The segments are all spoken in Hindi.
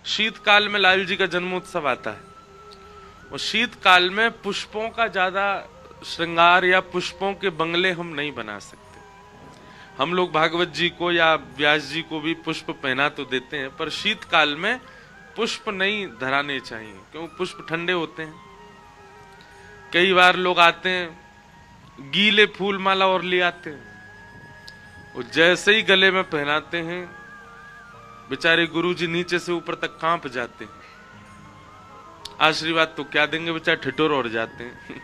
शीतकाल में लाल जी का जन्मोत्सव आता है और शीतकाल में पुष्पों का ज्यादा श्रृंगार या पुष्पों के बंगले हम नहीं बना सकते। हम लोग भागवत जी को या व्यास जी को भी पुष्प पहना तो देते हैं, पर शीतकाल में पुष्प नहीं धराने चाहिए, क्यों? पुष्प ठंडे होते हैं। कई बार लोग आते हैं गीले फूल माला और ले आते हैं, और जैसे ही गले में पहनाते हैं बेचारे गुरुजी नीचे से ऊपर तक कांप जाते हैं। आशीर्वाद तो क्या देंगे, बेचारे ठिठुर और जाते हैं।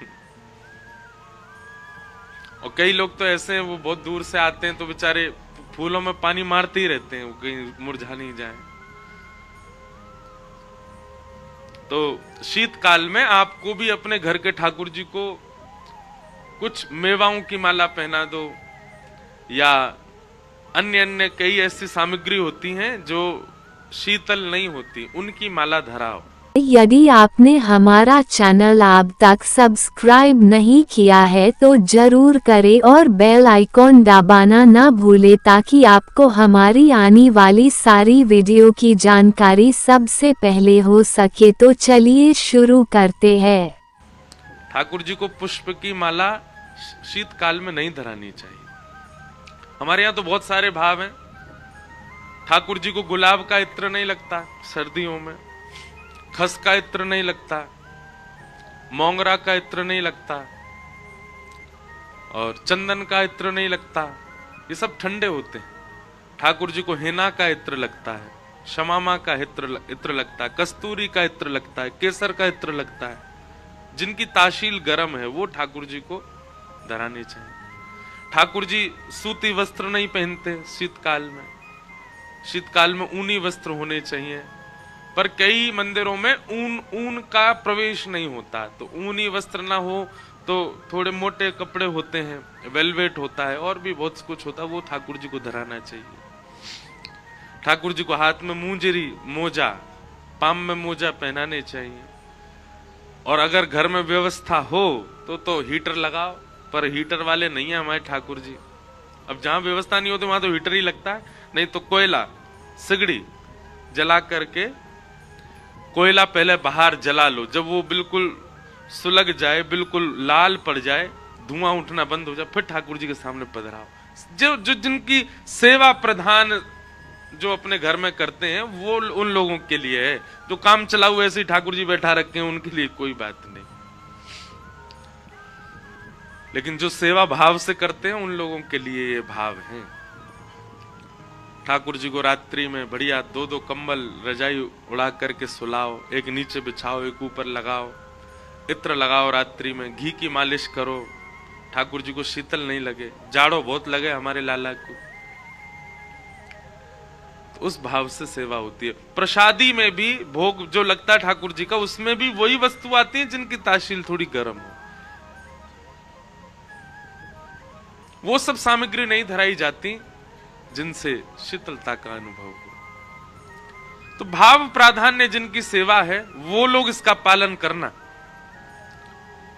और कई लोग तो ऐसे हैं, वो बहुत दूर से आते हैं तो बेचारे फूलों में पानी मारते ही रहते हैं, वो कहीं मुरझा नहीं जाए। तो शीतकाल में आपको भी अपने घर के ठाकुर जी को कुछ मेवाओं की माला पहना दो, या अन्य अन्य कई ऐसी सामग्री होती हैं जो शीतल नहीं होती, उनकी माला धराओ। यदि आपने हमारा चैनल अब तक सब्सक्राइब नहीं किया है तो जरूर करें और बेल आइकॉन दबाना ना भूले, ताकि आपको हमारी आने वाली सारी वीडियो की जानकारी सबसे पहले हो सके। तो चलिए शुरू करते हैं। ठाकुर जी को पुष्प की माला शीतकाल में नहीं धरानी चाहिए। हमारे यहाँ तो बहुत सारे भाव हैं। ठाकुर जी को गुलाब का इत्र नहीं लगता सर्दियों में, खस का इत्र नहीं लगता, मोंगरा का इत्र नहीं लगता, और चंदन का इत्र नहीं लगता। ये सब ठंडे होते हैं। ठाकुर जी को हेना का इत्र लगता है, शमामा का इत्र लगता है, कस्तूरी का इत्र लगता है, केसर का इत्र लगता है। जिनकी ताशील गर्म है वो ठाकुर जी को धरानी चाहिए। ठाकुर जी सूती वस्त्र नहीं पहनते शीतकाल में। शीतकाल में ऊनी वस्त्र होने चाहिए, पर कई मंदिरों में ऊन का प्रवेश नहीं होता। तो ऊनी वस्त्र ना हो तो थोड़े मोटे कपड़े होते हैं, वेलवेट होता है, और भी बहुत कुछ होता है, वो ठाकुर जी को धराना चाहिए। ठाकुर जी को हाथ में मूंजरी मोजा, पाम में मोजा पहनाने चाहिए। और अगर घर में व्यवस्था हो तो हीटर लगाओ, पर हीटर वाले नहीं है हमारे ठाकुर जी। अब जहां व्यवस्था नहीं होती वहां तो हीटर ही लगता है, नहीं तो कोयला सिगड़ी जला करके, कोयला पहले बाहर जला लो, जब वो बिल्कुल सुलग जाए, बिल्कुल लाल पड़ जाए, धुआं उठना बंद हो जाए, फिर ठाकुर जी के सामने पधराओ। जो जिनकी सेवा प्रधान जो अपने घर में करते हैं वो उन लोगों के लिए है। जो काम चलाऊ ऐसे ही ठाकुर जी बैठा रखे हैं, उनके लिए कोई बात नहीं। लेकिन जो सेवा भाव से करते हैं उन लोगों के लिए ये भाव है। ठाकुर जी को रात्रि में बढ़िया 2-2 कंबल रजाई उड़ा करके सुलाओ, एक नीचे बिछाओ, एक ऊपर लगाओ, इत्र लगाओ, रात्रि में घी की मालिश करो, ठाकुर जी को शीतल नहीं लगे, जाड़ो बहुत लगे हमारे लाला को। तो उस भाव से सेवा होती है। प्रसादी में भी भोग जो लगता है ठाकुर जी का, उसमें भी वही वस्तु आती है जिनकी ताशील थोड़ी गर्म हो। वो सब सामग्री नहीं धराई जाती जिनसे शीतलता का अनुभव हो। तो भाव प्राधान्य जिनकी सेवा है वो लोग इसका पालन करना,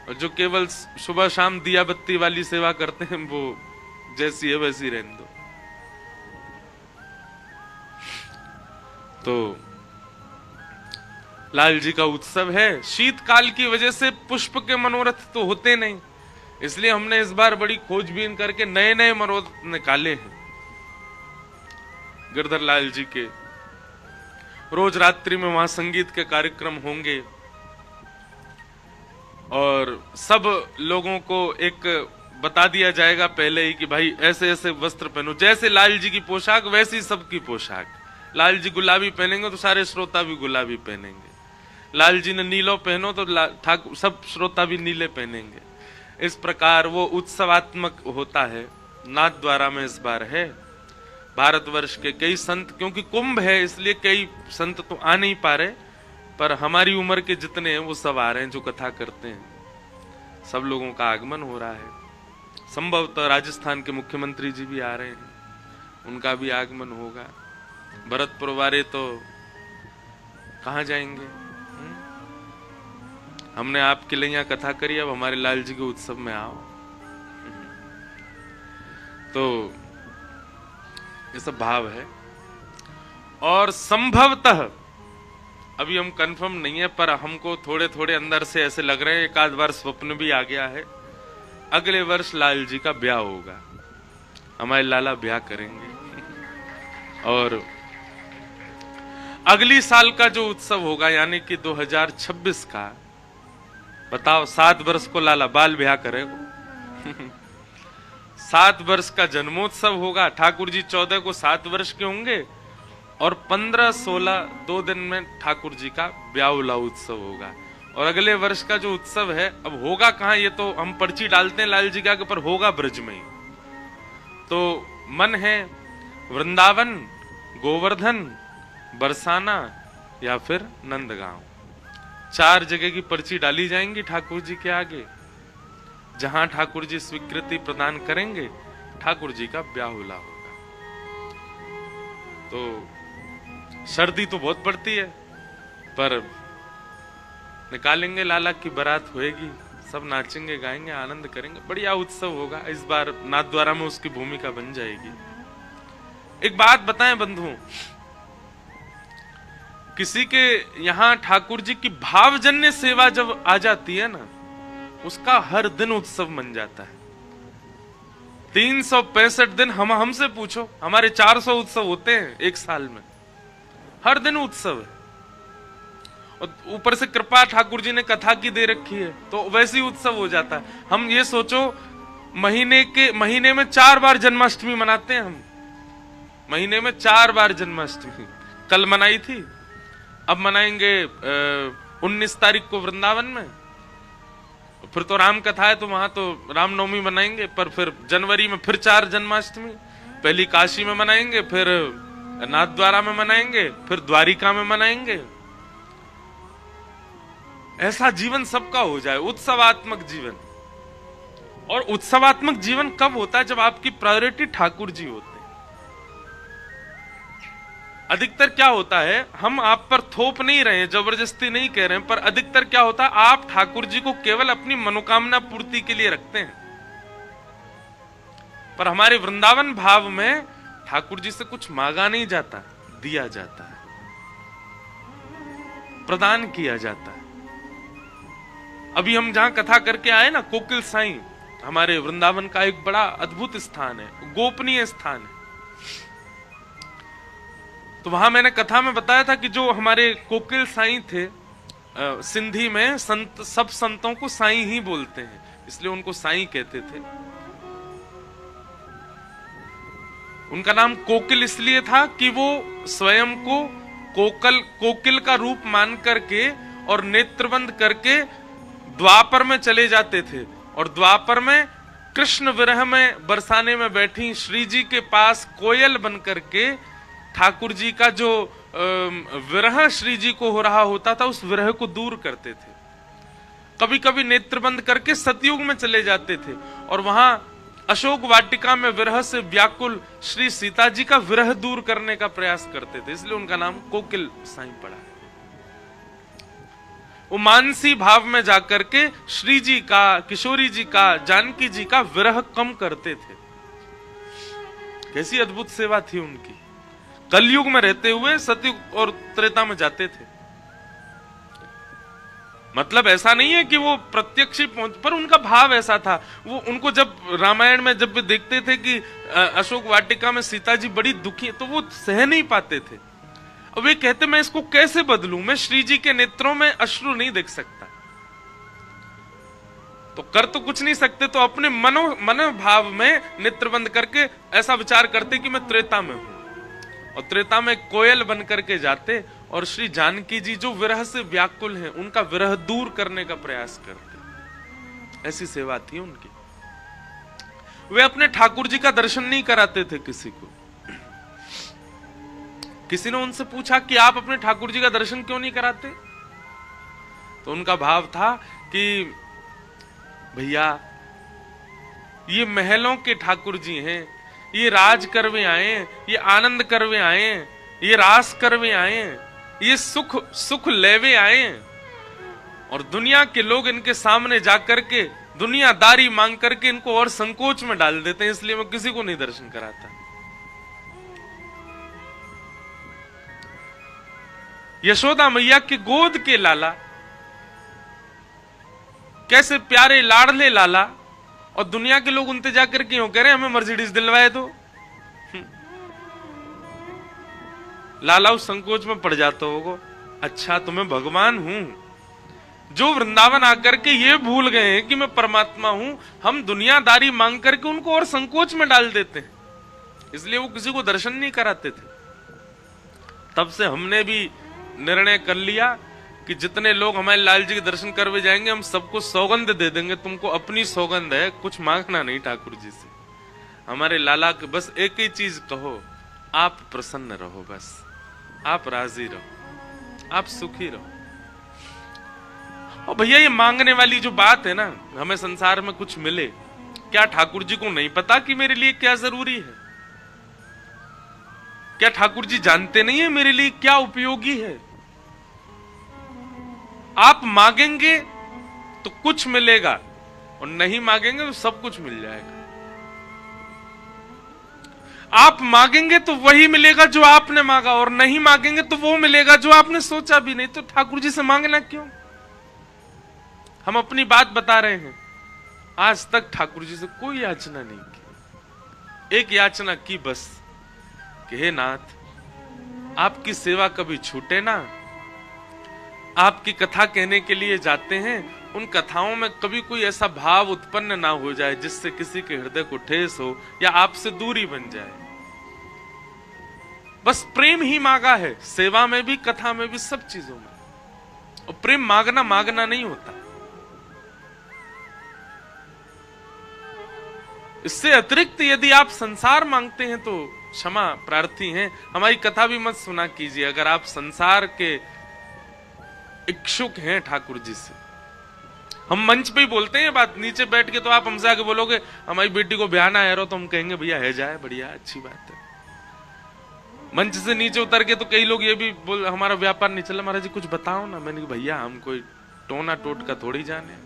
और जो केवल सुबह शाम दिया बत्ती वाली सेवा करते हैं वो जैसी है वैसी रहने दो। तो लाल जी का उत्सव है। शीतकाल की वजह से पुष्प के मनोरथ तो होते नहीं, इसलिए हमने इस बार बड़ी खोजबीन करके नए नए मनोरथ निकाले हैं गिरधर लाल जी के। रोज रात्रि में वहां संगीत के कार्यक्रम होंगे, और सब लोगों को एक बता दिया जाएगा पहले ही कि भाई ऐसे ऐसे वस्त्र पहनो। जैसे लाल जी की पोशाक वैसी सबकी पोशाक। लाल जी गुलाबी पहनेंगे तो सारे श्रोता भी गुलाबी पहनेंगे। लाल जी ने नीलो पहनो तो ठाकुर सब श्रोता भी नीले पहनेंगे। इस प्रकार वो उत्सवात्मक होता है। नाथ द्वारा में इस बार है। भारतवर्ष के कई संत, क्योंकि कुंभ है इसलिए कई संत तो आ नहीं पा रहे, पर हमारी उम्र के जितने हैं वो सब आ रहे हैं जो कथा करते हैं। सब लोगों का आगमन हो रहा है। संभवतः राजस्थान के मुख्यमंत्री जी भी आ रहे हैं, उनका भी आगमन होगा। भरतपुर वाले तो कहाँ जाएंगे? हमने आपके लिए यहाँ कथा करी, अब हमारे लाल जी के उत्सव में आओ। तो ये सब भाव है। और संभवतः अभी हम कंफर्म नहीं है, पर हमको थोड़े थोड़े अंदर से ऐसे लग रहे हैं, एक आध बार स्वप्न भी आ गया है, अगले वर्ष लाल जी का ब्याह होगा, हमारे लाला ब्याह करेंगे। और अगली साल का जो उत्सव होगा यानी कि 2026 का, बताओ 7 वर्ष को लाला बाल ब्याह करेगा। 7 वर्ष का जन्मोत्सव होगा, ठाकुर जी 14 को 7 वर्ष के होंगे और 15, 16 2 दिन में ठाकुर जी का ब्याह उत्सव होगा। और अगले वर्ष का जो उत्सव है, अब होगा कहाँ ये तो हम पर्ची डालते हैं लाल जी का, पर होगा ब्रज में ही। तो मन है वृंदावन, गोवर्धन, बरसाना या फिर नंदगांव, 4 जगह की पर्ची डाली जाएंगी ठाकुर जी के आगे। जहां ठाकुर जी स्वीकृति प्रदान करेंगे, ठाकुर जी का ब्याह होगा। तो सर्दी तो बहुत पड़ती है, पर निकालेंगे लाला की बारात होएगी, सब नाचेंगे गाएंगे आनंद करेंगे, बढ़िया उत्सव होगा। इस बार नाथद्वारा में उसकी भूमिका बन जाएगी। एक बात बताएं बंधुओं, किसी के यहां ठाकुर जी की भावजन्य सेवा जब आ जाती है ना, उसका हर दिन उत्सव बन जाता है। 365 दिन हमसे पूछो, हमारे 400 उत्सव होते हैं एक साल में, हर दिन उत्सव है। और ऊपर से कृपा ठाकुर जी ने कथा की दे रखी है, तो वैसे ही उत्सव हो जाता है। हम ये सोचो, महीने में 4 बार जन्माष्टमी मनाते हैं हम, महीने में 4 बार जन्माष्टमी। कल मनाई थी, अब मनाएंगे 19 तारीख को वृंदावन में, फिर तो राम कथा है तो वहां तो रामनवमी मनाएंगे, पर फिर जनवरी में फिर 4 जन्माष्टमी, पहली काशी में मनाएंगे, फिर नाथद्वारा में मनाएंगे, फिर द्वारिका में मनाएंगे। ऐसा जीवन सबका हो जाए, उत्सवात्मक जीवन। और उत्सवात्मक जीवन कब होता है? जब आपकी प्रायोरिटी ठाकुर जी होते हैं। अधिकतर क्या होता है, हम आप पर थोप नहीं रहे हैं, जबरदस्ती नहीं कह रहे हैं, पर अधिकतर क्या होता है, आप ठाकुर जी को केवल अपनी मनोकामना पूर्ति के लिए रखते हैं। पर हमारे वृंदावन भाव में ठाकुर जी से कुछ मांगा नहीं जाता, दिया जाता है, प्रदान किया जाता है। अभी हम जहां कथा करके आए ना, कोकिल साईं, हमारे वृंदावन का एक बड़ा अद्भुत स्थान है, गोपनीय स्थान है। तो वहां मैंने कथा में बताया था कि जो हमारे कोकिल साईं थे, सिंधी में सब संतों को साईं ही बोलते हैं, इसलिए उनको साईं कहते थे। उनका नाम कोकिल इसलिए था कि वो स्वयं को कोकिल का रूप मान करके और नेत्रबंद करके द्वापर में चले जाते थे, और द्वापर में कृष्ण विरह में बरसाने में बैठी श्री जी के पास कोयल बन करके ठाकुर जी का जो विरह श्री जी को हो रहा होता था, उस विरह को दूर करते थे। कभी कभी नेत्रबंद करके सतयुग में चले जाते थे, और वहां अशोक वाटिका में विरह से व्याकुल श्री सीता जी का विरह दूर करने का प्रयास करते थे, इसलिए उनका नाम कोकिल साईं पड़ा। वो मानसी भाव में जाकर के श्री जी का, किशोरी जी का, जानकी जी का विरह कम करते थे। कैसी अद्भुत सेवा थी उनकी। कलयुग में रहते हुए सतयुग और त्रेता में जाते थे। मतलब ऐसा नहीं है कि वो प्रत्यक्ष पहुंच, पर उनका भाव ऐसा था। वो उनको जब रामायण में जब भी देखते थे कि अशोक वाटिका में सीता जी बड़ी दुखी है, तो वो सह नहीं पाते थे। अब वे कहते मैं इसको कैसे बदलूं, मैं श्री जी के नेत्रों में अश्रु नहीं देख सकता। तो कर तो कुछ नहीं सकते, तो अपने मनोभाव में नेत्रबंद करके ऐसा विचार करते कि मैं त्रेता में हूं, और त्रेता में कोयल बन करके जाते, और श्री जानकी जी जो विरह से व्याकुल हैं, उनका विरह दूर करने का प्रयास करते। ऐसी सेवा थी उनकी। वे अपने ठाकुर जी का दर्शन नहीं कराते थे किसी को। किसी ने उनसे पूछा कि आप अपने ठाकुर जी का दर्शन क्यों नहीं कराते? तो उनका भाव था कि भैया, ये महलों के ठाकुर जी हैं, ये राज करवे आए, ये आनंद करवे आए, ये रास करवे आए, ये सुख लेवे आए, और दुनिया के लोग इनके सामने जाकर के दुनियादारी मांग करके इनको और संकोच में डाल देते हैं, इसलिए मैं किसी को नहीं दर्शन कराता। यशोदा मैया के गोद के लाला, कैसे प्यारे लाडले लाला, और दुनिया के लोग उनते जाकर क्यों कह रहे हैं हमें मर्सिडीज दिलवाए दो। लाला उस संकोच में पड़ जाता होगा, अच्छा तो मैं भगवान हूं, जो वृंदावन आकर के ये भूल गए हैं कि मैं परमात्मा हूं। हम दुनियादारी मांग करके उनको और संकोच में डाल देते हैं, इसलिए वो किसी को दर्शन नहीं कराते थे। तब से हमने भी निर्णय कर लिया कि जितने लोग हमारे लाल जी के दर्शन करवे जाएंगे, हम सबको सौगंध दे देंगे, तुमको अपनी सौगंध है, कुछ मांगना नहीं ठाकुर जी से। हमारे लाला के बस एक ही चीज कहो, आप प्रसन्न रहो, बस आप राजी रहो, आप सुखी रहो। और भैया ये मांगने वाली जो बात है ना, हमें संसार में कुछ मिले, क्या ठाकुर जी को नहीं पता कि मेरे लिए क्या जरूरी है? क्या ठाकुर जी जानते नहीं है मेरे लिए क्या उपयोगी है? आप मांगेंगे तो कुछ मिलेगा, और नहीं मांगेंगे तो सब कुछ मिल जाएगा। आप मांगेंगे तो वही मिलेगा जो आपने मांगा, और नहीं मांगेंगे तो वो मिलेगा जो आपने सोचा भी नहीं। तो ठाकुर जी से मांगना क्यों? हम अपनी बात बता रहे हैं, आज तक ठाकुर जी से कोई याचना नहीं की। एक याचना की बस कि हे नाथ, आपकी सेवा कभी छूटे ना। आपकी कथा कहने के लिए जाते हैं, उन कथाओं में कभी कोई ऐसा भाव उत्पन्न ना हो जाए जिससे किसी के हृदय को ठेस हो या आपसे दूरी बन जाए। बस प्रेम ही मांगा है, सेवा में भी, कथा में भी, सब चीजों में। और प्रेम मांगना मांगना नहीं होता। इससे अतिरिक्त यदि आप संसार मांगते हैं तो क्षमा प्रार्थी हैं, हमारी कथा भी मत सुना कीजिए। अगर आप संसार के इच्छुक हैं ठाकुर जी से, हम मंच पे ही बोलते हैं बात, नीचे बैठ के तो आप हमसे आके बोलोगे हमारी बेटी को ब्याह ना है, तो हम कहेंगे भैया है जाए, बढ़िया अच्छी बात है। मंच से नीचे उतर के तो कई लोग ये भी बोल हमारा व्यापार नहीं चला, महाराज जी कुछ बताओ ना। मैंने कहा भैया हम कोई टोना टोट का थोड़ी जाने,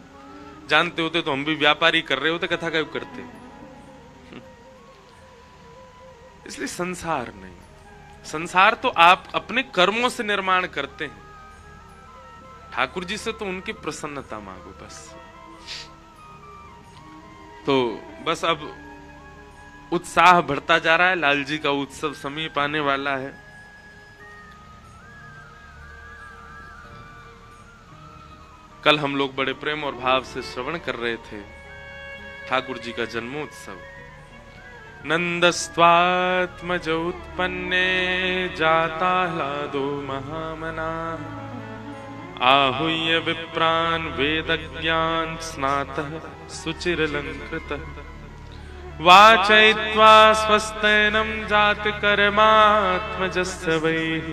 जानते होते तो हम भी व्यापार ही कर रहे होते, कथा क्यों करते। इसलिए संसार नहीं, संसार तो आप अपने कर्मों से निर्माण करते हैं। ठाकुर जी से तो उनकी प्रसन्नता मांगो बस। तो बस अब उत्साह बढ़ता जा रहा है, लाल जी का उत्सव समीप आने वाला है। कल हम लोग बड़े प्रेम और भाव से श्रवण कर रहे थे ठाकुर जी का जन्मोत्सव। नंदस्त्वात्मज उत्पन्ने जाताह्लादो महामना, आहूय विप्रान् वेदज्ञान स्नातः सुचिरलंकृतः, वाचयित्वा स्वस्तेनं जातकर्मात्मजस्य वैः,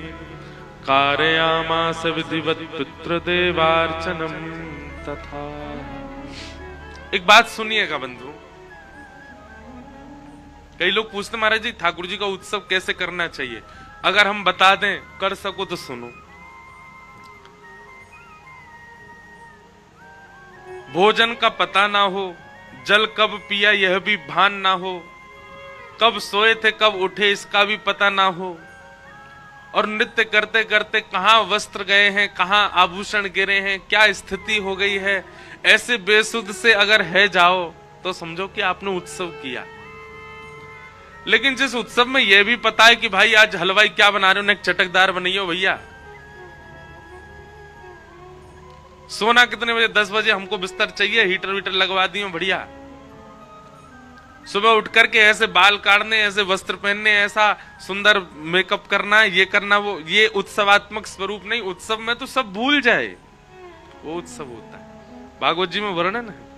कारयामास विधिवत् पितृदेवार्चनं तथा। एक बात सुनिएगा बंधु, कई लोग पूछते महाराज जी ठाकुर जी का उत्सव कैसे करना चाहिए? अगर हम बता दें, कर सको तो सुनो। भोजन का पता ना हो, जल कब पिया यह भी भान ना हो, कब सोए थे कब उठे इसका भी पता ना हो, और नृत्य करते करते कहां वस्त्र गए हैं, कहां आभूषण गिरे हैं, क्या स्थिति हो गई है, ऐसे बेसुध से अगर है जाओ तो समझो कि आपने उत्सव किया। लेकिन जिस उत्सव में यह भी पता है कि भाई आज हलवाई क्या बना रहे हो, एक चटकदार बनाइयो भैया, सोना कितने बजे, 10 बजे हमको बिस्तर चाहिए, हीटर वीटर लगवा दियो बढ़िया, सुबह उठ करके ऐसे बाल काटने, ऐसे वस्त्र पहनने, ऐसा सुंदर मेकअप करना, ये करना वो, ये उत्सवात्मक स्वरूप नहीं। उत्सव में तो सब भूल जाए, वो उत्सव होता है। भागवत जी में वर्णन है,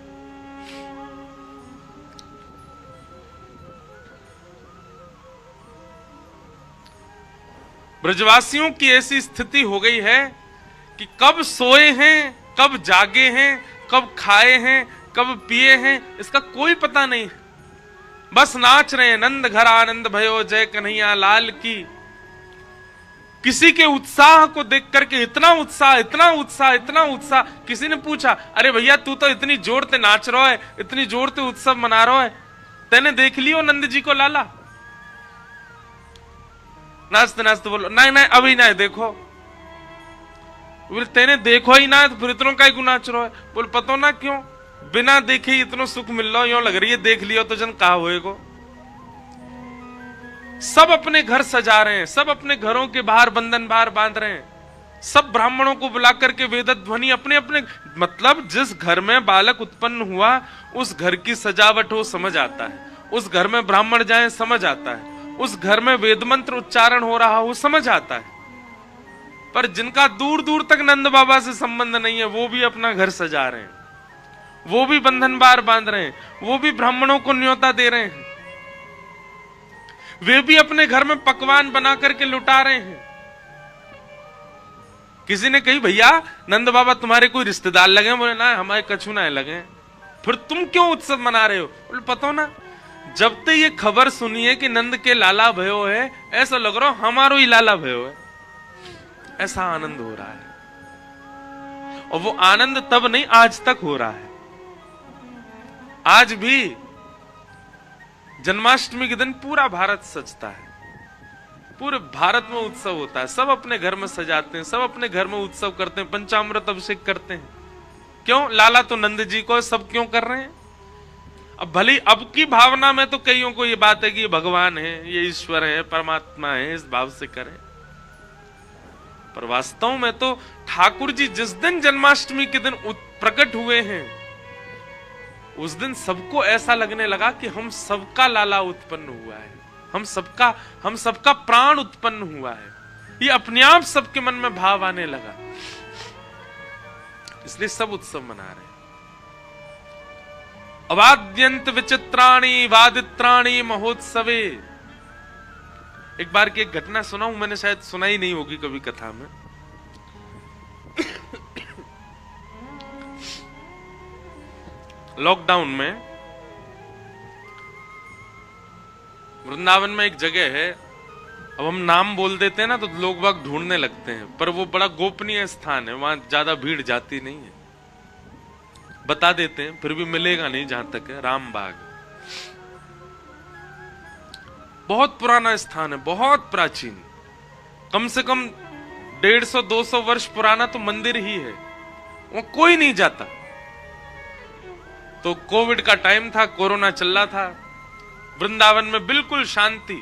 ब्रजवासियों की ऐसी स्थिति हो गई है कि कब सोए हैं, कब जागे हैं, कब खाए हैं, कब पिए हैं, इसका कोई पता नहीं। बस नाच रहे हैं, नंद घर आनंद भयो जय कन्हैया लाल की। किसी के उत्साह को देख करके इतना उत्साह, इतना उत्साह, इतना उत्साह। किसी ने पूछा अरे भैया तू तो इतनी जोर से नाच रहा है, इतनी जोर से उत्सव मना रहा है, तेने देख लियो नंद जी को लाला? नाचते नाचते बोलो नहीं नहीं अभी नहीं देखो। बोले तेने देखो ही ना तो फिर इतनों का ही गुनाह चुरो है। बोले पतो ना क्यों, बिना देखे ही इतना सुख मिल रहा यूं लग रही है, देख लियो तो जन कहा होएगो। सब अपने घर सजा रहे हैं, सब अपने घरों के बाहर बंधन बाहर बांध रहे हैं, सब ब्राह्मणों को बुला करके वेद ध्वनि अपने अपने, मतलब जिस घर में बालक उत्पन्न हुआ उस घर की सजावट हो समझ आता है, उस घर में ब्राह्मण जाए समझ आता है, उस घर में वेद मंत्र उच्चारण हो रहा हो समझ आता है। पर जिनका दूर दूर तक नंद बाबा से संबंध नहीं है वो भी अपना घर सजा रहे हैं, वो भी बंधन बार बांध रहे हैं, वो भी ब्राह्मणों को न्योता दे रहे हैं, वे भी अपने घर में पकवान बना करके लुटा रहे हैं। किसी ने कही भैया नंद बाबा तुम्हारे कोई रिश्तेदार लगे? बोले ना हमारे कछु ना लगे। फिर तुम क्यों उत्सव मना रहे हो? बोले पता ना, जब तक ये खबर सुनिए कि नंद के लाला भयो है, ऐसा लग रहा हमारो ही लाला भयो है, ऐसा आनंद हो रहा है। और वो आनंद तब नहीं आज तक हो रहा है। आज भी जन्माष्टमी के दिन पूरा भारत सजता है, पूरे भारत में उत्सव होता है, सब अपने घर में सजाते हैं, सब अपने घर में उत्सव करते हैं, पंचामृत अभिषेक करते हैं। क्यों? लाला तो नंद जी को, सब क्यों कर रहे हैं? अब भले अब की भावना में तो कईयों को ये बात है कि ये भगवान है, ये ईश्वर है, परमात्मा है, इस भाव से करें, पर वास्तव में तो ठाकुर जी जिस दिन जन्माष्टमी के दिन प्रकट हुए हैं उस दिन सबको ऐसा लगने लगा कि हम सबका लाला उत्पन्न हुआ है, हम सबका प्राण उत्पन्न हुआ है। ये अपने आप सबके मन में भाव आने लगा, इसलिए सब उत्सव मना रहे हैं। अवाद्यंत विचित्राणि वादित्राणि महोत्सवे। एक बार की एक घटना सुनाऊं, मैंने शायद सुनाई नहीं होगी कभी कथा में। लॉकडाउन में वृंदावन में एक जगह है, अब हम नाम बोल देते हैं ना तो लोग बाग ढूंढने लगते हैं, पर वो बड़ा गोपनीय स्थान है, वहां ज्यादा भीड़ जाती नहीं है, बता देते हैं फिर भी मिलेगा नहीं जहां तक है। रामबाग बहुत पुराना स्थान है, बहुत प्राचीन, कम से कम 150-200 वर्ष पुराना तो मंदिर ही है, वो कोई नहीं जाता। तो कोविड का टाइम था, कोरोना चल रहा था, वृंदावन में बिल्कुल शांति,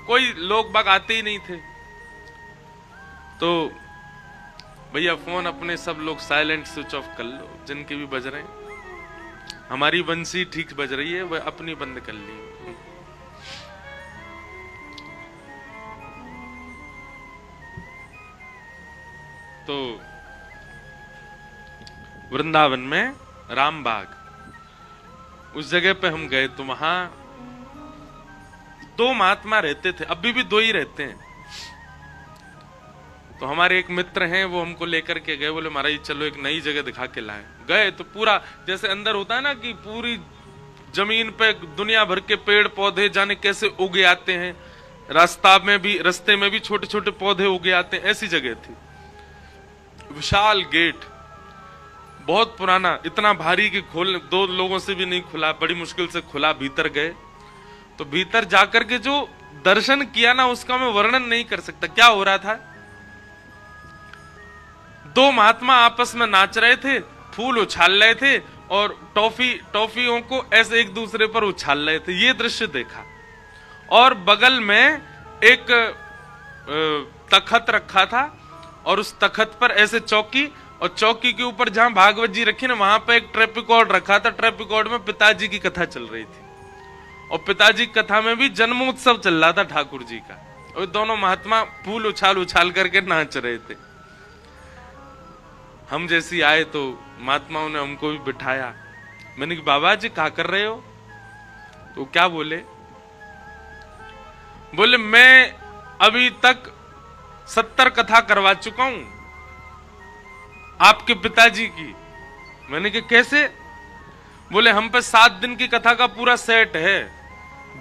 कोई लोग बाग आते ही नहीं थे। तो भैया फोन अपने सब लोग साइलेंट स्विच ऑफ कर लो, जिनके भी बज रहे हैं, हमारी बंसी ठीक बज रही है, वह अपनी बंद कर ली। तो वृंदावन में रामबाग उस जगह पे हम गए तो वहां 2 महात्मा रहते थे, अभी भी 2 ही रहते हैं। तो हमारे एक मित्र हैं, वो हमको लेकर के गए, बोले महाराज चलो एक नई जगह दिखा के लाए। गए तो पूरा जैसे अंदर होता है ना कि पूरी जमीन पे दुनिया भर के पेड़ पौधे जाने कैसे उगे आते हैं, रास्ते में भी छोटे छोटे पौधे उगे आते हैं, ऐसी जगह थी। विशाल गेट, बहुत पुराना, इतना भारी कि खोल 2 लोगों से भी नहीं खुला, बड़ी मुश्किल से खुला। भीतर गए तो भीतर जाकर के जो दर्शन किया ना उसका मैं वर्णन नहीं कर सकता। क्या हो रहा था, 2 महात्मा आपस में नाच रहे थे, फूल उछाल रहे थे और टॉफियों को ऐसे एक दूसरे पर उछाल रहे थे। ये दृश्य देखा। और बगल में एक तखत रखा था और उस तखत पर ऐसे चौकी, और चौकी के ऊपर जहां भागवत जी रखी ना वहां पर एक ट्रेपिकॉर्ड रखा था। ट्रेपिकॉर्ड में पिताजी की कथा चल रही थी और पिताजी की कथा में भी जन्मोत्सव चल रहा था ठाकुर जी का, और दोनों महात्मा फूल उछाल उछाल करके नाच रहे थे। हम जैसी आए तो महात्माओं ने हमको भी बिठाया। मैंने कहा बाबा जी क्या कर रहे हो? तो क्या बोले मैं अभी तक 70 कथा करवा चुका हूं आपके पिताजी की। मैंने कहा कैसे? बोले हम पे 7 दिन की कथा का पूरा सेट है,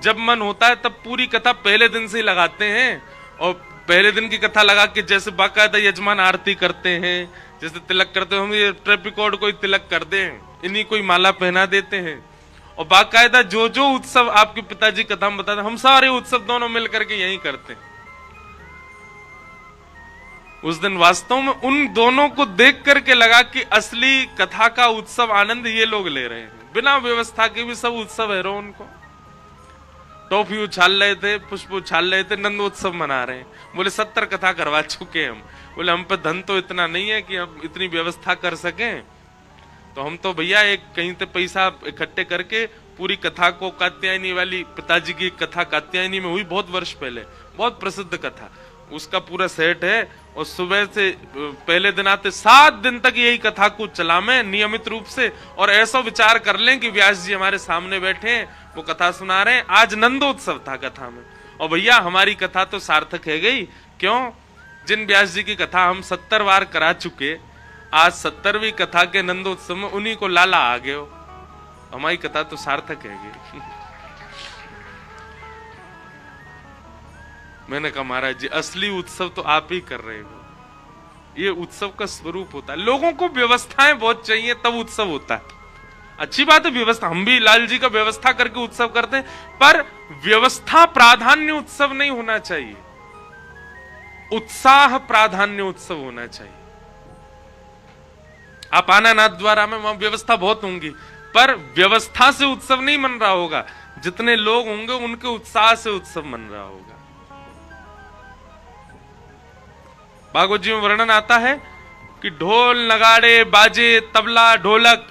जब मन होता है तब पूरी कथा पहले दिन से ही लगाते हैं, और पहले दिन की कथा लगा के जैसे बाकायदा यजमान आरती करते हैं, जैसे तिलक करते हैं, हम ये ट्रेपिकॉर्ड को तिलक कर दें, इन्हीं कोई माला पहना देते हैं, और बाकायदा जो जो उत्सव आपके पिताजी कथा में बताते हम सारे उत्सव दोनों मिलकर के यही करते हैं। उस दिन वास्तव में उन दोनों को देख करके लगा कि असली कथा का उत्सव आनंद ये लोग ले रहे हैं, बिना व्यवस्था के भी सब उत्सव है रो उनको। टॉफी उछाल रहे थे, पुष्प उछाल रहे थे, नंदोत्सव मना रहे हैं। बोले 70 कथा करवा चुके हम। बोले हम पे धन तो इतना नहीं है कि हम इतनी व्यवस्था कर सकें, तो हम तो भैया एक कहीं से पैसा इकट्ठे करके पूरी कथा को, कात्यायनी वाली पिताजी की कथा कात्यायनी में हुई बहुत वर्ष पहले, बहुत प्रसिद्ध कथा, उसका पूरा सेट है। और सुबह से पहले दिन आते 7 दिन तक यही कथा को चलावें नियमित रूप से, और ऐसा विचार कर लें कि व्यास जी हमारे सामने बैठे हैं, वो कथा सुना रहे हैं। आज नंदोत्सव था कथा में, और भैया हमारी कथा तो सार्थक है गई। क्यों? जिन व्यास जी की कथा हम 70 बार करा चुके, आज 70वीं कथा के नंदोत्सव में उन्हीं को लाला आ गए हो, हमारी कथा तो सार्थक है गई। मैंने कहा महाराज जी असली उत्सव तो आप ही कर रहे हो, ये उत्सव का स्वरूप होता है। लोगों को व्यवस्थाएं बहुत चाहिए तब उत्सव होता है। अच्छी बात है व्यवस्था, हम भी लाल जी का व्यवस्था करके उत्सव करते हैं, पर व्यवस्था प्राधान्य उत्सव नहीं होना चाहिए, उत्साह प्राधान्य उत्सव होना चाहिए। आप आना नाथ द्वारा में वहां व्यवस्था बहुत होंगी, पर व्यवस्था से उत्सव नहीं मन रहा होगा, जितने लोग होंगे उनके उत्साह से उत्सव मन रहा होगा। भागवत जी में वर्णन आता है कि ढोल नगाड़े बाजे तबला ढोलक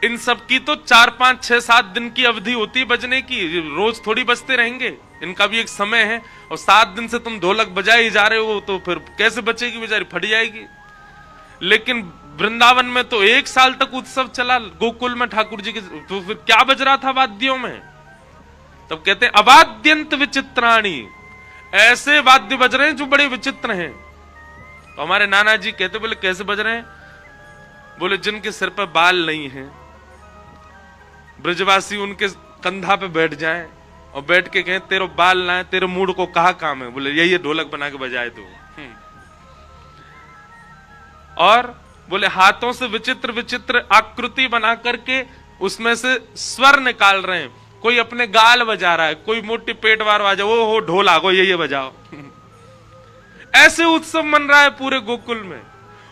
इन सब की तो 4 5 6 7 दिन की अवधि होती है बजने की, रोज थोड़ी बजते रहेंगे, इनका भी एक समय है। और 7 दिन से तुम ढोलक बजाए ही जा रहे हो, तो फिर कैसे बचेगी बेचारी, फट जाएगी। लेकिन वृंदावन में तो 1 साल तक उत्सव चला, गोकुल में ठाकुर जी के, तो फिर क्या बज रहा था वाद्यों में? तब कहते हैं अवाद्यंत विचित्राणी, ऐसे वाद्य बज रहे हैं जो बड़े विचित्र हैं। तो हमारे नाना जी कहते, बोले कैसे बज रहे हैं? बोले जिनके सिर पर बाल नहीं है, ब्रजवासी उनके कंधा पे बैठ जाएं और बैठ के कहें तेरे बाल ना है, तेरे मूड को कहा काम है, बोले यही ढोलक बना के बजाए दो। और बोले हाथों से विचित्र विचित्र आकृति बना करके उसमें से स्वर निकाल रहे हैं, कोई अपने गाल बजा रहा है, कोई मोटी पेट वार बजा, वो हो ढोल आगो ये बजाओ। ऐसे उत्सव मन रहा है पूरे गोकुल में।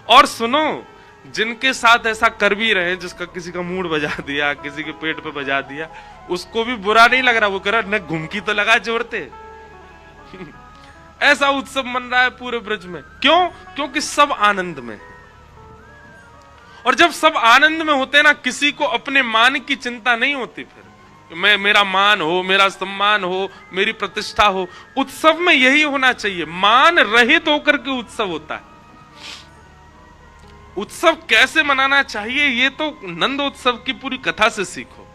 और सुनो, जिनके साथ ऐसा कर भी रहे, जिसका किसी का मूड बजा दिया, किसी के पेट पे बजा दिया, उसको भी बुरा नहीं लग रहा, वो कह रहा न घुमकी तो लगा जोड़ते। ऐसा उत्सव मन रहा है पूरे ब्रज में। क्यों? क्योंकि सब आनंद में। और जब सब आनंद में होते हैं ना, किसी को अपने मान की चिंता नहीं होती, फिर मैं मेरा मान हो, मेरा सम्मान हो, मेरी प्रतिष्ठा हो। उत्सव में यही होना चाहिए, मान रहित होकर के उत्सव होता है। उत्सव कैसे मनाना चाहिए ये तो नंदोत्सव की पूरी कथा से सीखो।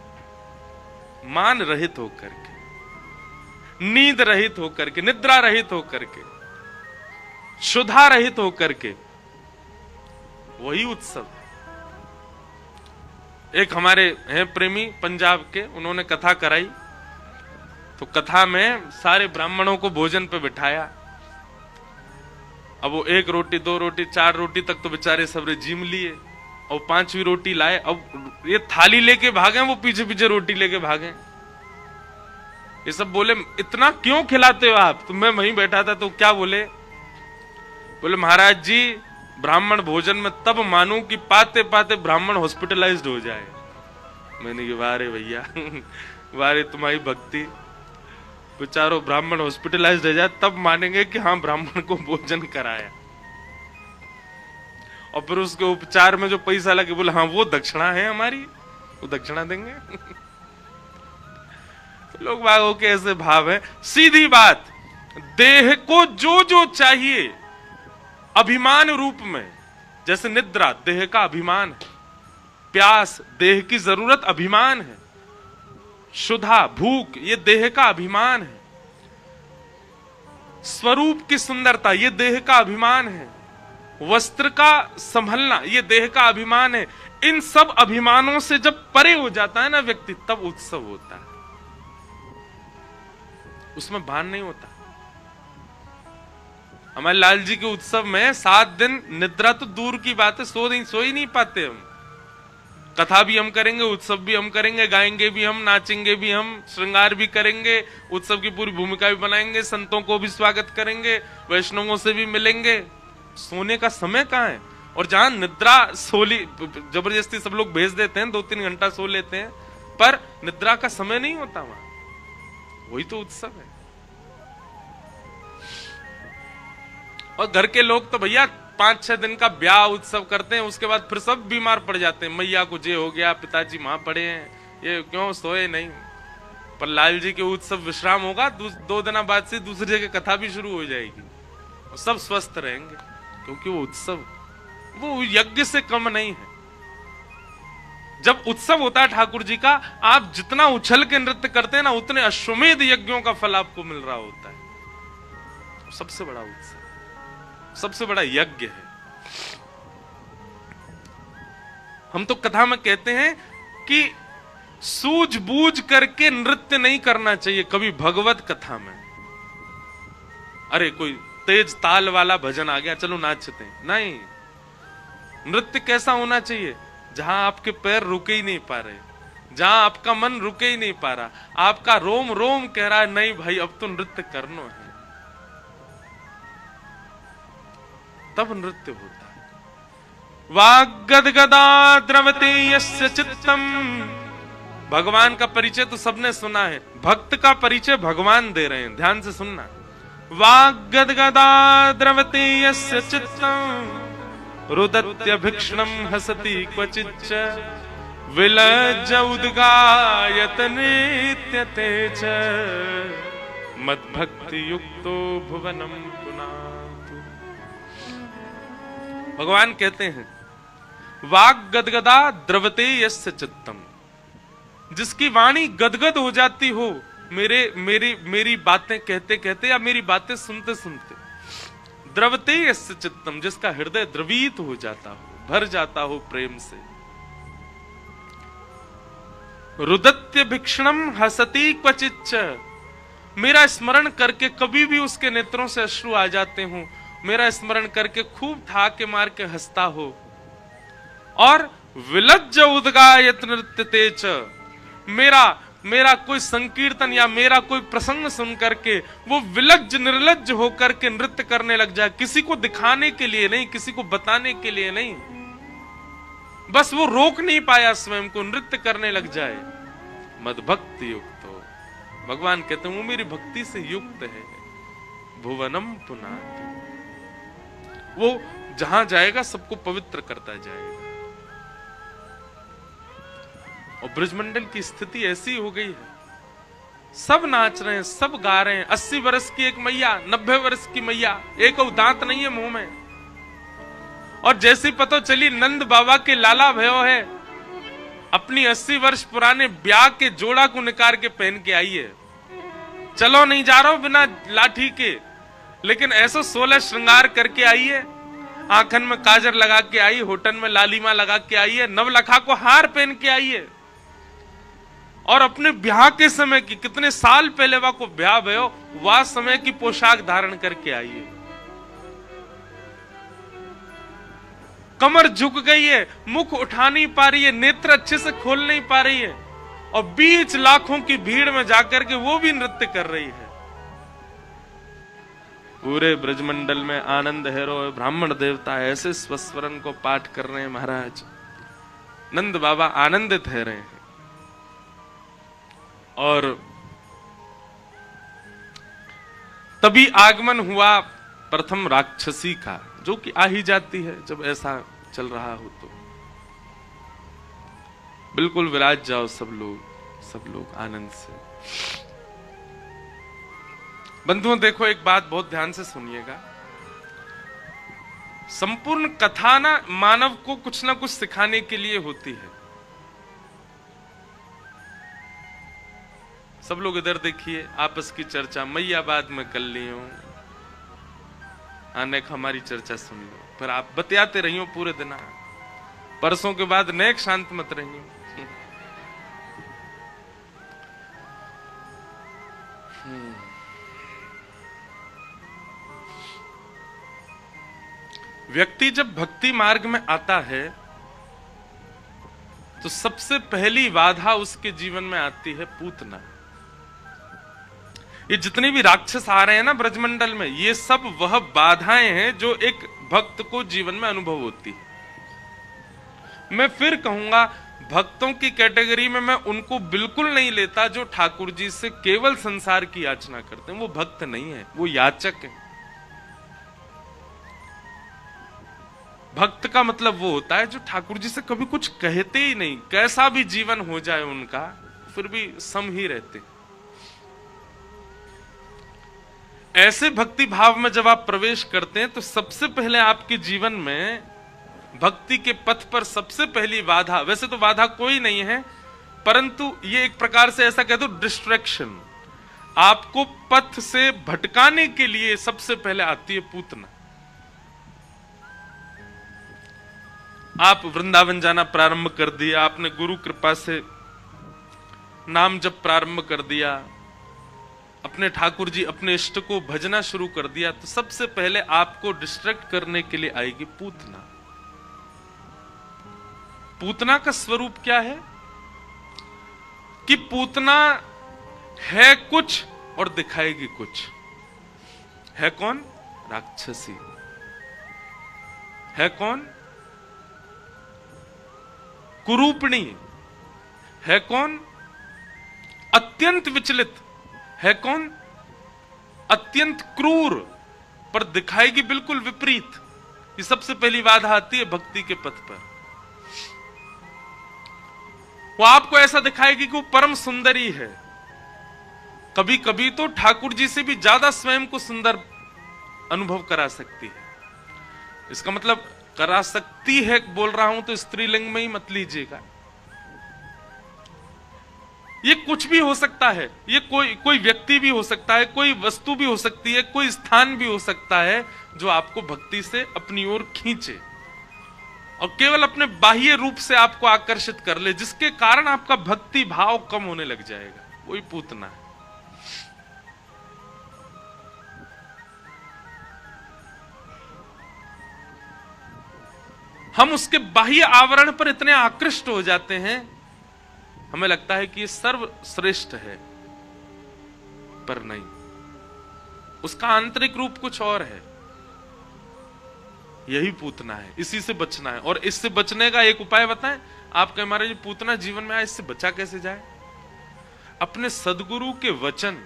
मान रहित होकर के, नींद रहित होकर के, निद्रा रहित होकर के, क्षुधा रहित होकर के, वही उत्सव। एक हमारे हैं प्रेमी पंजाब के, उन्होंने कथा कराई, तो कथा में सारे ब्राह्मणों को भोजन पे बिठाया। अब वो 1 रोटी 2 रोटी 4 रोटी तक तो बेचारे सबरे जीम लिए, और 5वीं रोटी लाए। अब ये थाली लेके भागे, वो पीछे पीछे रोटी लेके भागे। ये सब बोले इतना क्यों खिलाते हो आप? तो मैं वहीं बैठा था, तो क्या बोले? बोले महाराज जी ब्राह्मण भोजन में तब मानूं कि पाते पाते ब्राह्मण हॉस्पिटलाइज्ड हो जाए। मैंने कहा वारे भैया, वारे तुम्हारी भक्ति, बेचारो ब्राह्मण हॉस्पिटलाइज्ड हो जाए तब मानेंगे कि हाँ ब्राह्मण को भोजन कराया। और फिर उसके उपचार में जो पैसा लगे, बोले हाँ वो दक्षिणा है हमारी, वो दक्षिणा देंगे। लोग बागों के ऐसे भाव है। सीधी बात, देह को जो जो चाहिए अभिमान रूप में, जैसे निद्रा देह का अभिमान है, प्यास देह की जरूरत अभिमान है, क्षुधा भूख ये देह का अभिमान है, स्वरूप की सुंदरता ये देह का अभिमान है, वस्त्र का संभलना ये देह का अभिमान है। इन सब अभिमानों से जब परे हो जाता है ना व्यक्ति, तब उत्सव होता है, उसमें भान नहीं होता। हमारे लाल जी के उत्सव में 7 दिन निद्रा तो दूर की बात है, सो ही नहीं पाते हम। कथा भी हम करेंगे, उत्सव भी हम करेंगे, गाएंगे भी हम, नाचेंगे भी हम, श्रृंगार भी करेंगे, उत्सव की पूरी भूमिका भी बनाएंगे, संतों को भी स्वागत करेंगे, वैष्णवों से भी मिलेंगे, सोने का समय कहाँ है? और जहां निद्रा सोली जबरदस्ती सब लोग भेज देते हैं, 2-3 घंटा सो लेते हैं, पर निद्रा का समय नहीं होता वहां। वही तो उत्सव है। और घर के लोग तो भैया 5-6 दिन का ब्याह उत्सव करते हैं, उसके बाद फिर सब बीमार पड़ जाते हैं। मैया को ये हो गया, पिताजी वहां पड़े हैं, ये क्यों सोए नहीं। पर लाल जी के उत्सव विश्राम होगा, 2 दिन बाद से दूसरी जगह कथा भी शुरू हो जाएगी और सब स्वस्थ रहेंगे, क्योंकि वो उत्सव वो यज्ञ से कम नहीं है। जब उत्सव होता है ठाकुर जी का, आप जितना उछल के नृत्य करते हैं ना, उतने अश्वमेध यज्ञों का फल आपको मिल रहा होता है। सबसे बड़ा उत्सव, सबसे बड़ा यज्ञ है। हम तो कथा में कहते हैं कि सूझबूझ करके नृत्य नहीं करना चाहिए कभी भगवत कथा में। अरे कोई तेज ताल वाला भजन आ गया, चलो नाचते हैं, नहीं। नृत्य कैसा होना चाहिए? जहां आपके पैर रुके ही नहीं पा रहे, जहां आपका मन रुके ही नहीं पा रहा, आपका रोम रोम कह रहा है नहीं भाई अब तो नृत्य करना है, तब नृत्य होता है। वाग्गदगदा द्रवते यस्य चित्तम। भगवान का परिचय तो सबने सुना है, भक्त का परिचय भगवान दे रहे हैं, ध्यान से सुनना। वाग्गदगदा द्रवते यस्य चित्तम रुदत्य भिक्षणम हसति क्वचिच्च विलज्ज उद्गायत नृत्यते च मद्भक्ति युक्तो भुवनम पुनातु। भगवान कहते हैं वाग गदगदा द्रवते यस्य चित्तम, जिसकी वाणी गदगद हो जाती हो मेरी बातें कहते कहते या मेरी बातें सुनते सुनते, द्रवते यस्य चित्तम, जिसका हृदय द्रवित हो जाता हो, भर जाता हो प्रेम से। रुदत्य भिक्षणम हसति क्वचिच्च, मेरा स्मरण करके कभी भी उसके नेत्रों से अश्रु आ जाते हो, मेरा स्मरण करके खूब ठाके मार के हंसता हो। और विलज्ज उद्गायत नृत्यते च, मेरा कोई संकीर्तन या मेरा कोई प्रसंग सुन करके वो विलज्ज निर्लज्ज होकर के नृत्य करने लग जाए, किसी को दिखाने के लिए नहीं, किसी को बताने के लिए नहीं, बस वो रोक नहीं पाया स्वयं को, नृत्य करने लग जाए। मद्भक्ति युक्त हो, भगवान कहते हैं वो मेरी भक्ति से युक्त है। भुवनम पुनातु, वो जहां जाएगा सबको पवित्र करता जाएगा। और ब्रजमंडल की स्थिति ऐसी हो गई है, सब नाच रहे हैं, सब गा रहे हैं। 80 वर्ष की एक मैया, 90 वर्ष की मैया, एक दांत नहीं है मुंह में। और जैसी पता चली नंद बाबा के लाला भयो है, अपनी 80 वर्ष पुराने ब्याह के जोड़ा को निकाल के पहन के आई है। चलो नहीं जा रहा हूं बिना लाठी के, लेकिन ऐसा 16 श्रृंगार करके आई है, आंखन में काजर लगा के आई, होठन में लालिमा लगा के आई है, नवलखा को हार पहन के आई है। और अपने ब्याह के समय की, कितने साल पहले वह को ब्याह भयो, वह समय की पोशाक धारण करके आई है। कमर झुक गई है, मुख उठा नहीं पा रही है, नेत्र अच्छे से खोल नहीं पा रही है, और बीच लाखों की भीड़ में जाकर के वो भी नृत्य कर रही है। पूरे ब्रजमंडल में आनंद है रो, ब्राह्मण देवता ऐसे स्वस्वरण को पाठ कर रहे हैं महाराज। नंद बाबा आनंदित है रहे हैं। और तभी आगमन हुआ प्रथम राक्षसी का, जो कि आ ही जाती है जब ऐसा चल रहा हो तो। बिल्कुल विराज जाओ सब लोग आनंद से। बंधुओं देखो, एक बात बहुत ध्यान से सुनिएगा। संपूर्ण कथा ना मानव को कुछ ना कुछ सिखाने के लिए होती है। सब लोग इधर देखिए, आपस की चर्चा मैया बाद में कर लियो, आने का हमारी चर्चा सुन लो, फिर आप बतियाते रहियो पूरे दिन। परसों के बाद नेक शांत मत रहियो। व्यक्ति जब भक्ति मार्ग में आता है तो सबसे पहली बाधा उसके जीवन में आती है पूतना। ये जितने भी राक्षस आ रहे हैं ना ब्रजमंडल में, ये सब वह बाधाएं हैं जो एक भक्त को जीवन में अनुभव होती है। मैं फिर कहूंगा, भक्तों की कैटेगरी में मैं उनको बिल्कुल नहीं लेता जो ठाकुर जी से केवल संसार की याचना करते हैं। वो भक्त नहीं है, वो याचक है। भक्त का मतलब वो होता है जो ठाकुर जी से कभी कुछ कहते ही नहीं, कैसा भी जीवन हो जाए उनका, फिर भी सम ही रहते। ऐसे भक्ति भाव में जब आप प्रवेश करते हैं तो सबसे पहले आपके जीवन में भक्ति के पथ पर सबसे पहली बाधा, वैसे तो बाधा कोई नहीं है, परंतु ये एक प्रकार से ऐसा कह दो डिस्ट्रैक्शन, आपको पथ से भटकाने के लिए सबसे पहले आती है पूतना। आप वृंदावन जाना प्रारंभ कर दिया, आपने गुरु कृपा से नाम जप प्रारंभ कर दिया, अपने ठाकुर जी अपने इष्ट को भजना शुरू कर दिया, तो सबसे पहले आपको डिस्ट्रैक्ट करने के लिए आएगी पूतना। पूतना का स्वरूप क्या है कि पूतना है कुछ और दिखाएगी कुछ। है कौन? राक्षसी। है कौन? कुरूपणी। है कौन? अत्यंत विचलित। है कौन? अत्यंत क्रूर, पर दिखाएगी बिल्कुल विपरीत। ये सबसे पहली बाधा आती है भक्ति के पथ पर। वो आपको ऐसा दिखाएगी कि वो परम सुंदरी है, कभी कभी तो ठाकुर जी से भी ज्यादा स्वयं को सुंदर अनुभव करा सकती है। इसका मतलब करा सकती है बोल रहा हूं तो स्त्रीलिंग में ही मत लीजिएगा। ये कुछ भी हो सकता है, ये कोई व्यक्ति भी हो सकता है, कोई वस्तु भी हो सकती है, कोई स्थान भी हो सकता है जो आपको भक्ति से अपनी ओर खींचे और केवल अपने बाह्य रूप से आपको आकर्षित कर ले, जिसके कारण आपका भक्ति भाव कम होने लग जाएगा। वही पूतना है। हम उसके बाह्य आवरण पर इतने आकृष्ट हो जाते हैं, हमें लगता है कि ये सर्वश्रेष्ठ है, पर नहीं, उसका आंतरिक रूप कुछ और है। यही पूतना है, इसी से बचना है। और इससे बचने का एक उपाय बताएं। आप कहें महाराज पूतना जीवन में आए, इससे बचा कैसे जाए? अपने सदगुरु के वचन,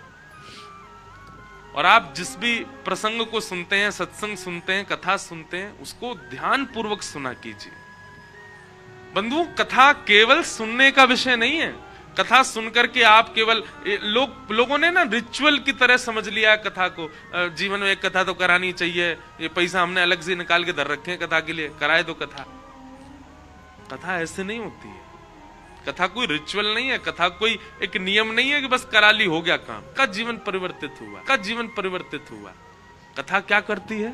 और आप जिस भी प्रसंग को सुनते हैं, सत्संग सुनते हैं, कथा सुनते हैं, उसको ध्यान पूर्वक सुना कीजिए। बंधुओं, कथा केवल सुनने का विषय नहीं है। कथा सुनकर के आप केवल लोगों ने ना रिचुअल की तरह समझ लिया कथा को। जीवन में एक कथा तो करानी चाहिए, ये पैसा हमने अलग से निकाल के धर रखे हैं कथा के लिए, कराए दो कथा। कथा ऐसे नहीं होती है। कथा कोई रिचुअल नहीं है, कथा कोई एक नियम नहीं है कि बस करा ली हो गया काम। का जीवन परिवर्तित हुआ, का जीवन परिवर्तित हुआ। कथा क्या करती है?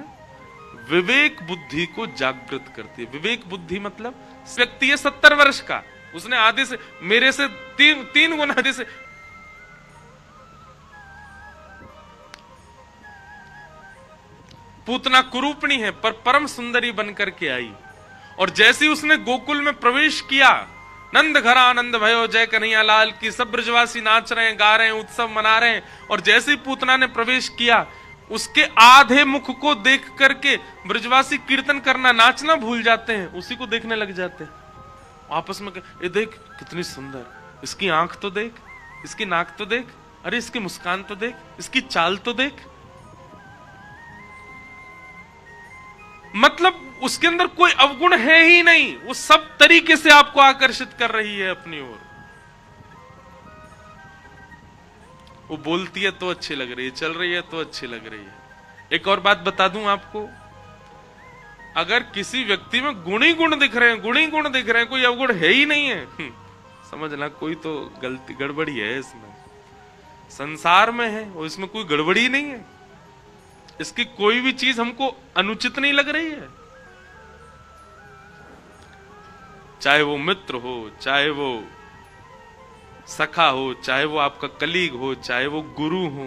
विवेक बुद्धि को जागृत करती है। विवेक बुद्धि मतलब व्यक्ति है 70 वर्ष का, उसने आधे से, मेरे से तीन गुना आधे से, पूतना कुरूपणी है पर परम सुंदरी बनकर के आई। और जैसे ही उसने गोकुल में प्रवेश किया, नंद घर आनंद भयो जय कन्हैया लाल की, सब ब्रजवासी नाच रहे हैं, गा रहे हैं, उत्सव मना रहे हैं। और जैसे ही पूतना ने प्रवेश किया, उसके आधे मुख को देख करके ब्रजवासी कीर्तन करना, नाचना भूल जाते हैं, उसी को देखने लग जाते हैं। आपस में ये देख कितनी सुंदर, इसकी आंख तो देख, इसकी नाक तो देख, अरे इसकी मुस्कान तो देख, इसकी चाल तो देख। मतलब उसके अंदर कोई अवगुण है ही नहीं, वो सब तरीके से आपको आकर्षित कर रही है अपनी ओर। वो बोलती है तो अच्छी लग रही है, चल रही है तो अच्छी लग रही है। एक और बात बता दूं आपको, अगर किसी व्यक्ति में गुण ही गुण दिख रहे हैं, गुण ही गुण दिख रहे हैं, कोई अवगुण है ही नहीं है, समझना कोई तो गलती गड़बड़ी है इसमें। संसार में है और इसमें कोई गड़बड़ी नहीं है, इसकी कोई भी चीज हमको अनुचित नहीं लग रही है। चाहे वो मित्र हो, चाहे वो सखा हो, चाहे वो आपका कलीग हो, चाहे वो गुरु हो,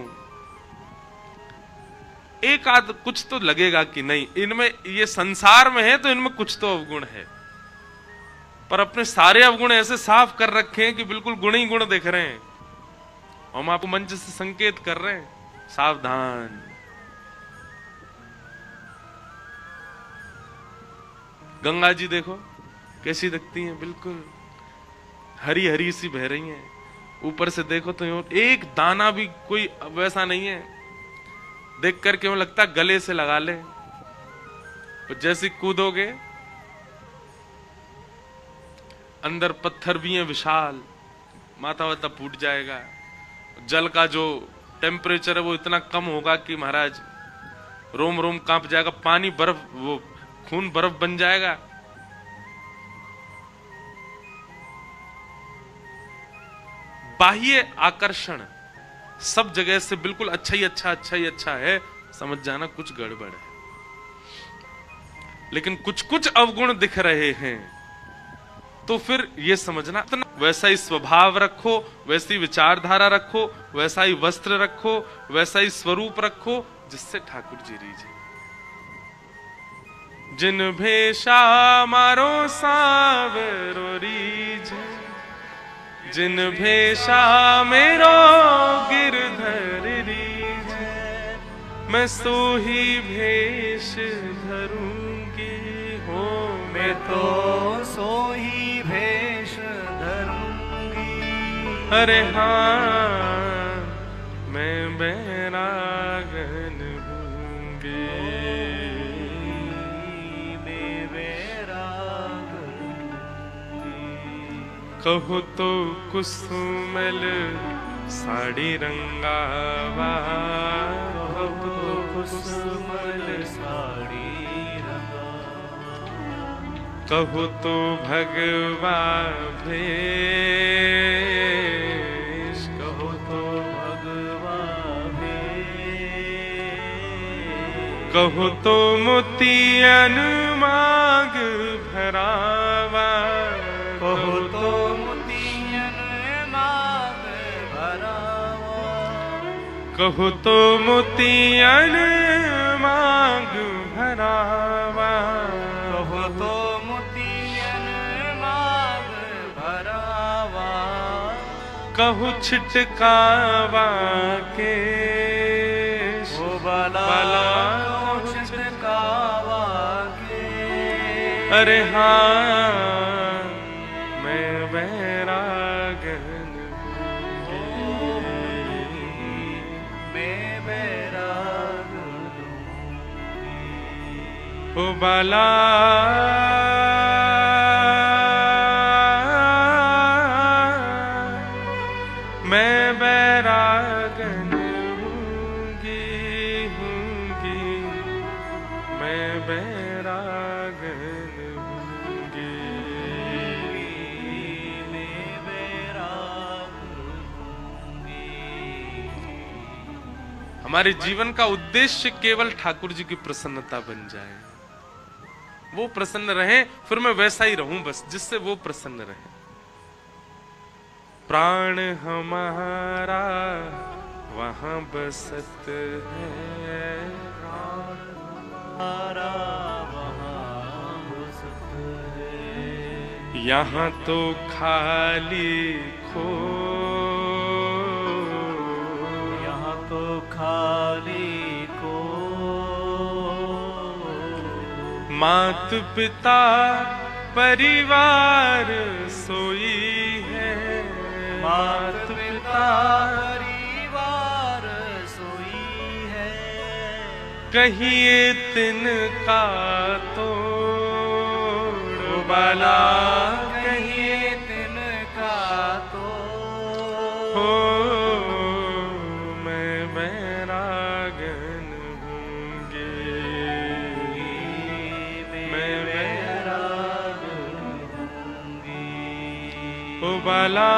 एक आध कुछ तो लगेगा कि नहीं, इनमें ये संसार में है तो इनमें कुछ तो अवगुण है। पर अपने सारे अवगुण ऐसे साफ कर रखे हैं कि बिल्कुल गुण ही गुण दिख रहे हैं। हम आपको मंच से संकेत कर रहे हैं, सावधान। गंगा जी देखो कैसी दिखती हैं, बिल्कुल हरी हरी सी बह रही हैं। ऊपर से देखो तो यूं एक दाना भी कोई वैसा नहीं है, देख कर क्यों लगता गले से लगा ले। तो जैसे कूदोगे अंदर पत्थर भी हैं विशाल, माथा वाता फूट जाएगा। जल का जो टेम्परेचर है वो इतना कम होगा कि महाराज रोम रोम कांप जाएगा। पानी बर्फ, वो खून बर्फ बन जाएगा। बाह्य आकर्षण सब जगह से बिल्कुल अच्छा ही अच्छा है, समझ जाना कुछ गड़बड़ है। लेकिन कुछ कुछ अवगुण दिख रहे हैं तो फिर यह समझना वैसा ही स्वभाव रखो, वैसी विचारधारा रखो, वैसा ही वस्त्र रखो, वैसा ही स्वरूप रखो जिससे ठाकुर जी रीझे। जिन भेषा मारो सावरो रीझे, जिन भेषा मेरो गिरधर रीझे, मैं सो ही भेष धरूंगी हो, मैं तो सो ही भेष धरूंगी। अरे हाँ मैं बैरागन हूँगी, मैं बैरागन कहो तो कुसुमल साड़ी रंगावा, कहो तो कुसुमल साड़ी कहो तो भगवा भेष, कहो तो भगवा कहो तो मोतियन मांग भरावा, कहो तो मोतियन मांग भरावा, कहो तो मोतियन मांग भरावा, कहो तो मोतियन मांग भरावा, कहु छिटकावा के ओ बाला कहु छिटकावा के। अरे हाँ मैं बैरागन हूँगी, मैं बैरागन ओ बाला मैं बैरागन हूँगी, मैं बैरागन हूँगी, मैं बैरागन हूँगी। हमारे जीवन का उद्देश्य केवल ठाकुर जी की प्रसन्नता बन जाए, वो प्रसन्न रहे, फिर मैं वैसा ही रहूं बस जिससे वो प्रसन्न रहे। प्राण हमारा वहां बसत है, हमारा वहाँ बसत है, यहाँ तो खाली खो, यहाँ तो खाली को मात पिता परिवार सोई है, मात पिता परिवार सोई है, कहिए तिनका तो बाला, कहिए तिनका तो हो मैं बैरागन हूँगी, मैं बैरागन हूँगी। ओ बाला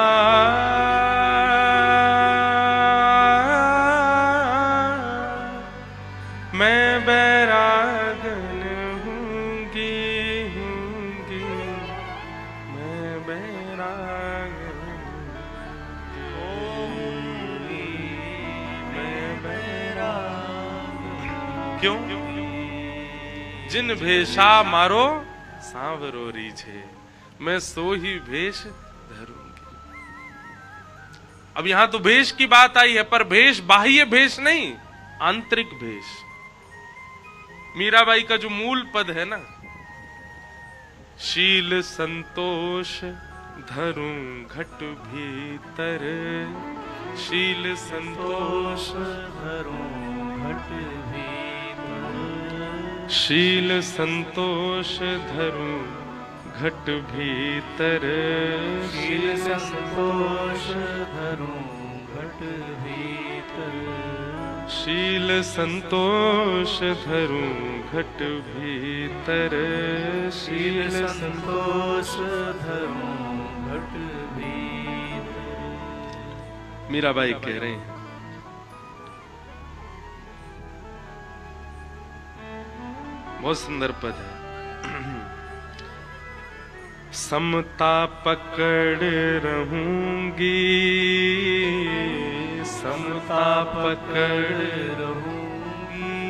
मैं बैरागन हूँगी, मैं बैरागन होंगी, मैं बैरागन। क्यों? जिन भेषा मारो सांवरो रीझे, मैं सो ही भेष धरूंगी। अब यहां तो भेष की बात आई है, पर भेष बाह्य भेष नहीं, आंतरिक भेष। मीराबाई का जो मूल पद है ना, शील संतोष धरूं घट भीतर, शील संतोष धरूं घट भीतर, शील संतोष धरूं घट भीतर, शील संतोष धरूं घट भीतर, शील संतोष धरूं घट भीतर, शील संतोष धरूं घट भीतर। मीराबाई कह रहे हैं, बहुत सुंदर पद है। समता पकड़ रहूंगी, समता पकड़ रहूंगी,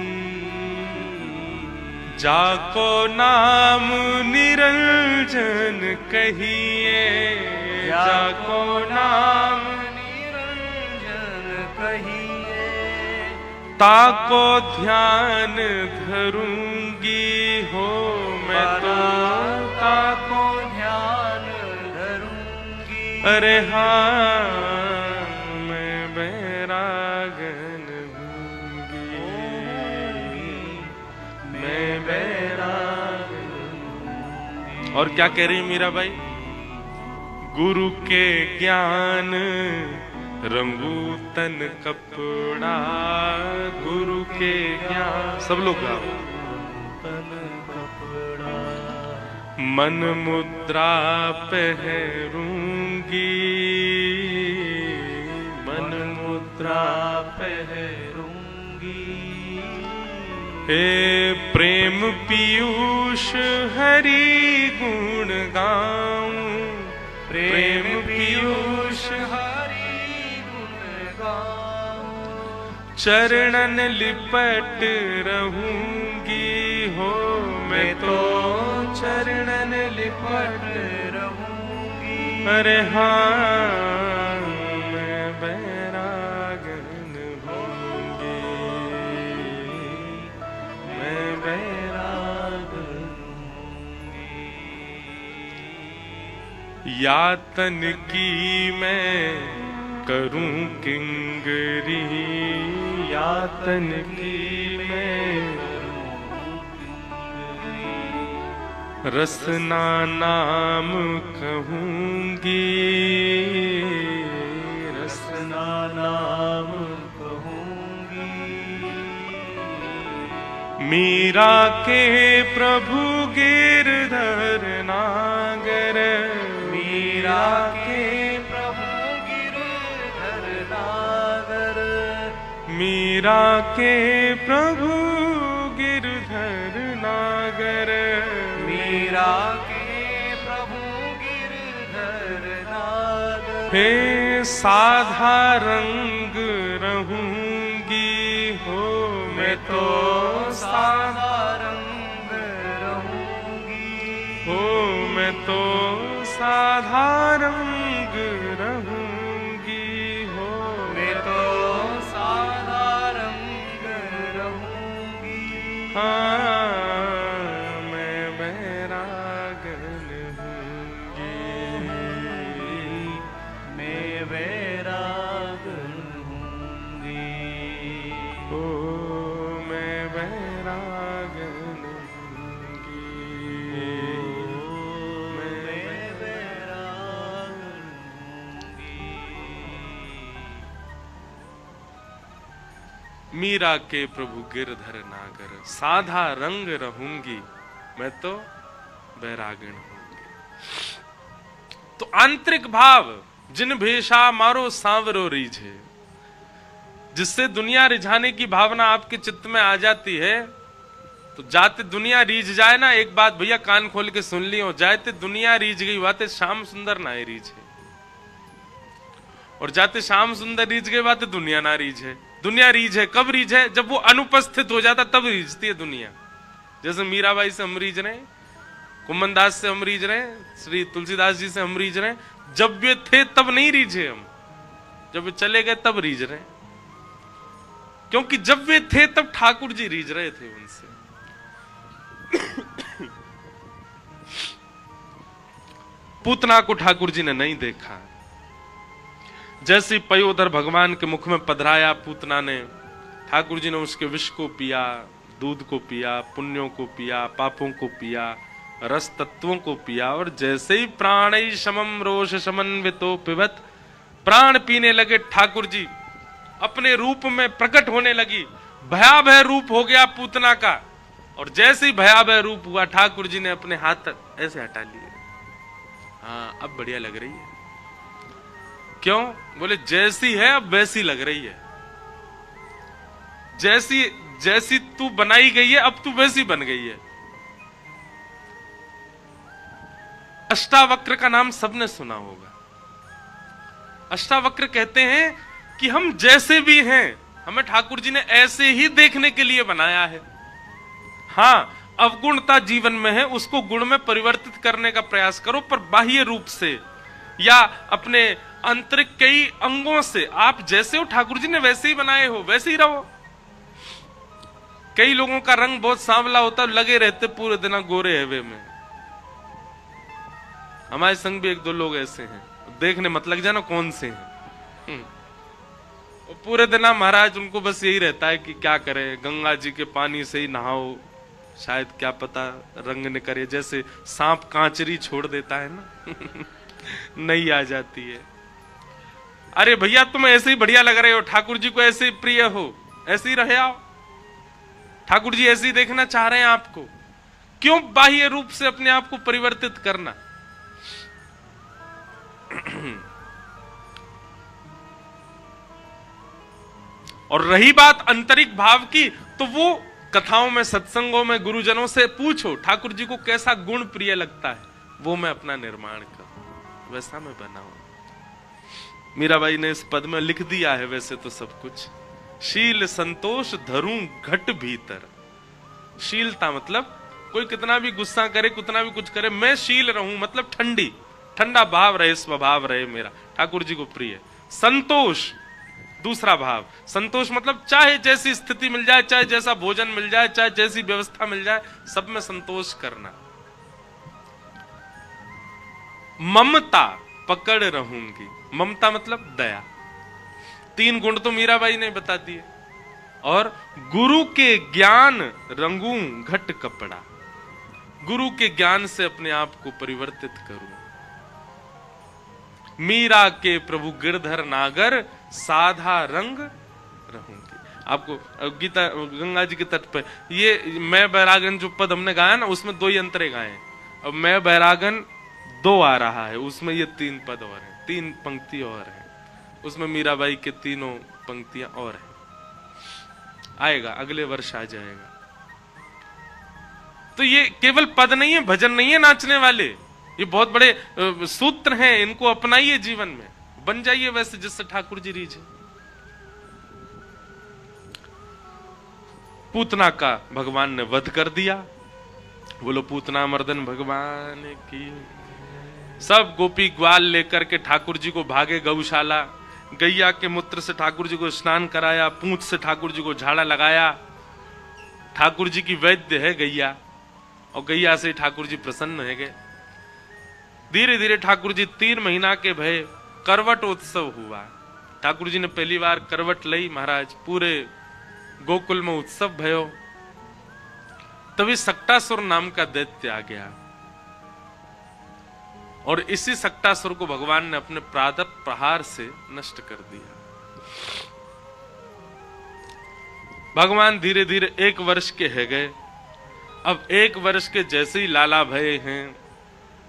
जाको नाम निरंजन कहिए, जाको नाम निरंजन कहिए, ताको ध्यान धरूंगी हो मैं तो, ताको ध्यान धरूंगी, अरे हाँ मैं बैरागन हूँगी, मैं बैरागन हूँगी। और क्या कह रही मीराबाई? गुरु के ज्ञान रंगू तन कपड़ा, गुरु के ज्ञान, सब लोग गाओ। तन कपड़ा, मन मुद्रा पहरूंगी, मन मुद्रा पहरूंगी, हे प्रेम पीयूष हरि गुण गाऊं, प्रेम पीयूष हरि गुण गाऊं, चरणन लिपट रहूंगी हो मैं तो, चरणन लिपट रहूंगी, अरे हाँ मैं बैरागन होंगी, मैं बैरागन होंगी। यातन की मैं करूं किंगरी, यातन की मैं रसना नाम कहूंगी, रसना नाम कहूंगी, मीरा के प्रभु गिरधर नागर, मीरा के प्रभु गिरधर नागर, मीरा के प्रभु गिरधर नागर, मीरा के प्रभु गिरधर नागर, हे साधा रंग रहूंगी हो मैं तो, सादा रंग रहूंगी, हो मैं तो साधा रंग रहूंगी हो मैं तो सादा रंग रहूंगी, हाँ मैं बैरागन हूँगी, मैं वैरागन हूँगी, ओ मैं बैरागन हूँगी, मैं वैरागन हूँगी। मीरा के प्रभु गिरधर नागर, साधा रंग रहूंगी मैं तो बैरागण हूंगी। तो आंतरिक भाव जिन भेषा मारो सांवरो रीझे, जिससे दुनिया रिझाने की भावना आपके चित्त में आ जाती है, तो जाते दुनिया रीझ जाए ना, एक बात भैया कान खोल के सुन लियो, जाते दुनिया रीझ गई बातें श्याम सुंदर ना रीझे, और जाते श्याम सुंदर रीझ गए बातें दुनिया ना रीझे। दुनिया रीझ है, कब रीझ है? जब वो अनुपस्थित हो जाता तब रीझती है दुनिया। जैसे मीराबाई से हम रीझ रहे, कुम्मन दास से हम रीझ रहे, श्री तुलसीदास जी से हम रीझ रहे। जब वे थे तब नहीं रीझे हम, जब वे चले गए तब रीझ रहे, क्योंकि जब वे थे तब ठाकुर जी रीझ रहे थे उनसे। पूतना को ठाकुर जी ने नहीं देखा। जैसे पयोधर भगवान के मुख में पधराया पूतना ने, ठाकुर जी ने उसके विष को पिया, दूध को पिया, पुण्यों को पिया, पापों को पिया, रस तत्वों को पिया, और जैसे ही प्राणै समम रोष समन्वितो पिबत, प्राण पीने लगे ठाकुर जी, अपने रूप में प्रकट होने लगी, भयावह रूप हो गया पूतना का। और जैसे ही भयावह रूप हुआ, ठाकुर जी ने अपने हाथ ऐसे हटा लिए। हाँ, अब बढ़िया लग रही है। क्यों? बोले जैसी है अब वैसी लग रही है, जैसी जैसी तू बनाई गई है अब तू वैसी बन गई है। अष्टावक्र का नाम सबने सुना होगा। अष्टावक्र कहते हैं कि हम जैसे भी हैं, हमें ठाकुर जी ने ऐसे ही देखने के लिए बनाया है। हाँ, अवगुणता जीवन में है, उसको गुण में परिवर्तित करने का प्रयास करो, पर बाह्य रूप से या अपने आंतरिक कई अंगों से आप जैसे हो ठाकुर जी ने वैसे ही बनाए हो, वैसे ही रहो। कई लोगों का रंग बहुत सांवला होता, लगे रहते पूरे दिन गोरे हवे में। हमारे संग भी एक दो लोग ऐसे हैं, देखने मत लग जाना कौन से हैं। पूरे दिन महाराज उनको बस यही रहता है कि क्या करें, गंगा जी के पानी से ही नहाओ, शायद क्या पता रंग न करे। जैसे सांप कांचरी छोड़ देता है ना नहीं आ जाती है। अरे भैया तुम ऐसे ही बढ़िया लग रहे हो, ठाकुर जी को ऐसे ही प्रिय हो, ऐसे ही रहे आओ। ठाकुर जी ऐसे ही देखना चाह रहे हैं आपको, क्यों बाह्य रूप से अपने आप को परिवर्तित करना। और रही बात आंतरिक भाव की, तो वो कथाओं में, सत्संगों में गुरुजनों से पूछो ठाकुर जी को कैसा गुण प्रिय लगता है, वो मैं अपना निर्माण करूं, वैसा मैं बनाऊं। मीराबाई ने इस पद में लिख दिया है वैसे तो सब कुछ, शील संतोष धरूं घट भीतर। शीलता मतलब कोई कितना भी गुस्सा करे, कितना भी कुछ करे, मैं शील रहूं, मतलब ठंडी, ठंडा भाव रहे, स्वभाव रहे मेरा, ठाकुर जी को प्रिय। संतोष दूसरा भाव, संतोष मतलब चाहे जैसी स्थिति मिल जाए, चाहे जैसा भोजन मिल जाए, चाहे जैसी व्यवस्था मिल जाए, सब में संतोष करना। ममता पकड़ रहूंगी, ममता मतलब दया। तीन गुण तो मीराबाई ने बता दिए। और गुरु के ज्ञान रंगूं घट कपड़ा, गुरु के ज्ञान से अपने आप को परिवर्तित करूं। मीरा के प्रभु गिरधर नागर साधा रंग रहूंगी। आपको गीता गंगा जी के तट पे ये मैं बैरागन जो पद हमने गाया ना, उसमें दो ही अंतरे गाए। अब मैं बैरागन 2 आ रहा है, उसमें ये 3 पद और हैं, 3 पंक्ति और है, उसमें मीराबाई के तीनों पंक्तियां और हैं। आएगा, अगले वर्ष आ जाएगा। तो ये केवल पद नहीं है, भजन नहीं है नाचने वाले, ये बहुत बड़े सूत्र हैं, इनको अपनाइए जीवन में, बन जाइए वैसे जिससे ठाकुर जी रीझे। पूतना का भगवान ने वध कर दिया। बोलो पूतना मर्दन भगवान की। सब गोपी ग्वाल लेकर के ठाकुर जी को भागे गौशाला। गैया के मूत्र से ठाकुर जी को स्नान कराया, पूंछ से ठाकुर जी को झाड़ा लगाया। ठाकुर जी की वैद्य है गैया, और गैया से ठाकुर जी प्रसन्न है गए। धीरे धीरे ठाकुर जी 3 महीना के भय करवट उत्सव हुआ। ठाकुर जी ने पहली बार करवट लई महाराज, पूरे गोकुल में उत्सव भयो। तभी सक्टासुर नाम का दैत्य आ गया, और इसी सक्टासुर को भगवान ने अपने प्रादप प्रहार से नष्ट कर दिया। भगवान धीरे धीरे 1 वर्ष के है गए। अब 1 वर्ष के जैसे ही लाला भये हैं,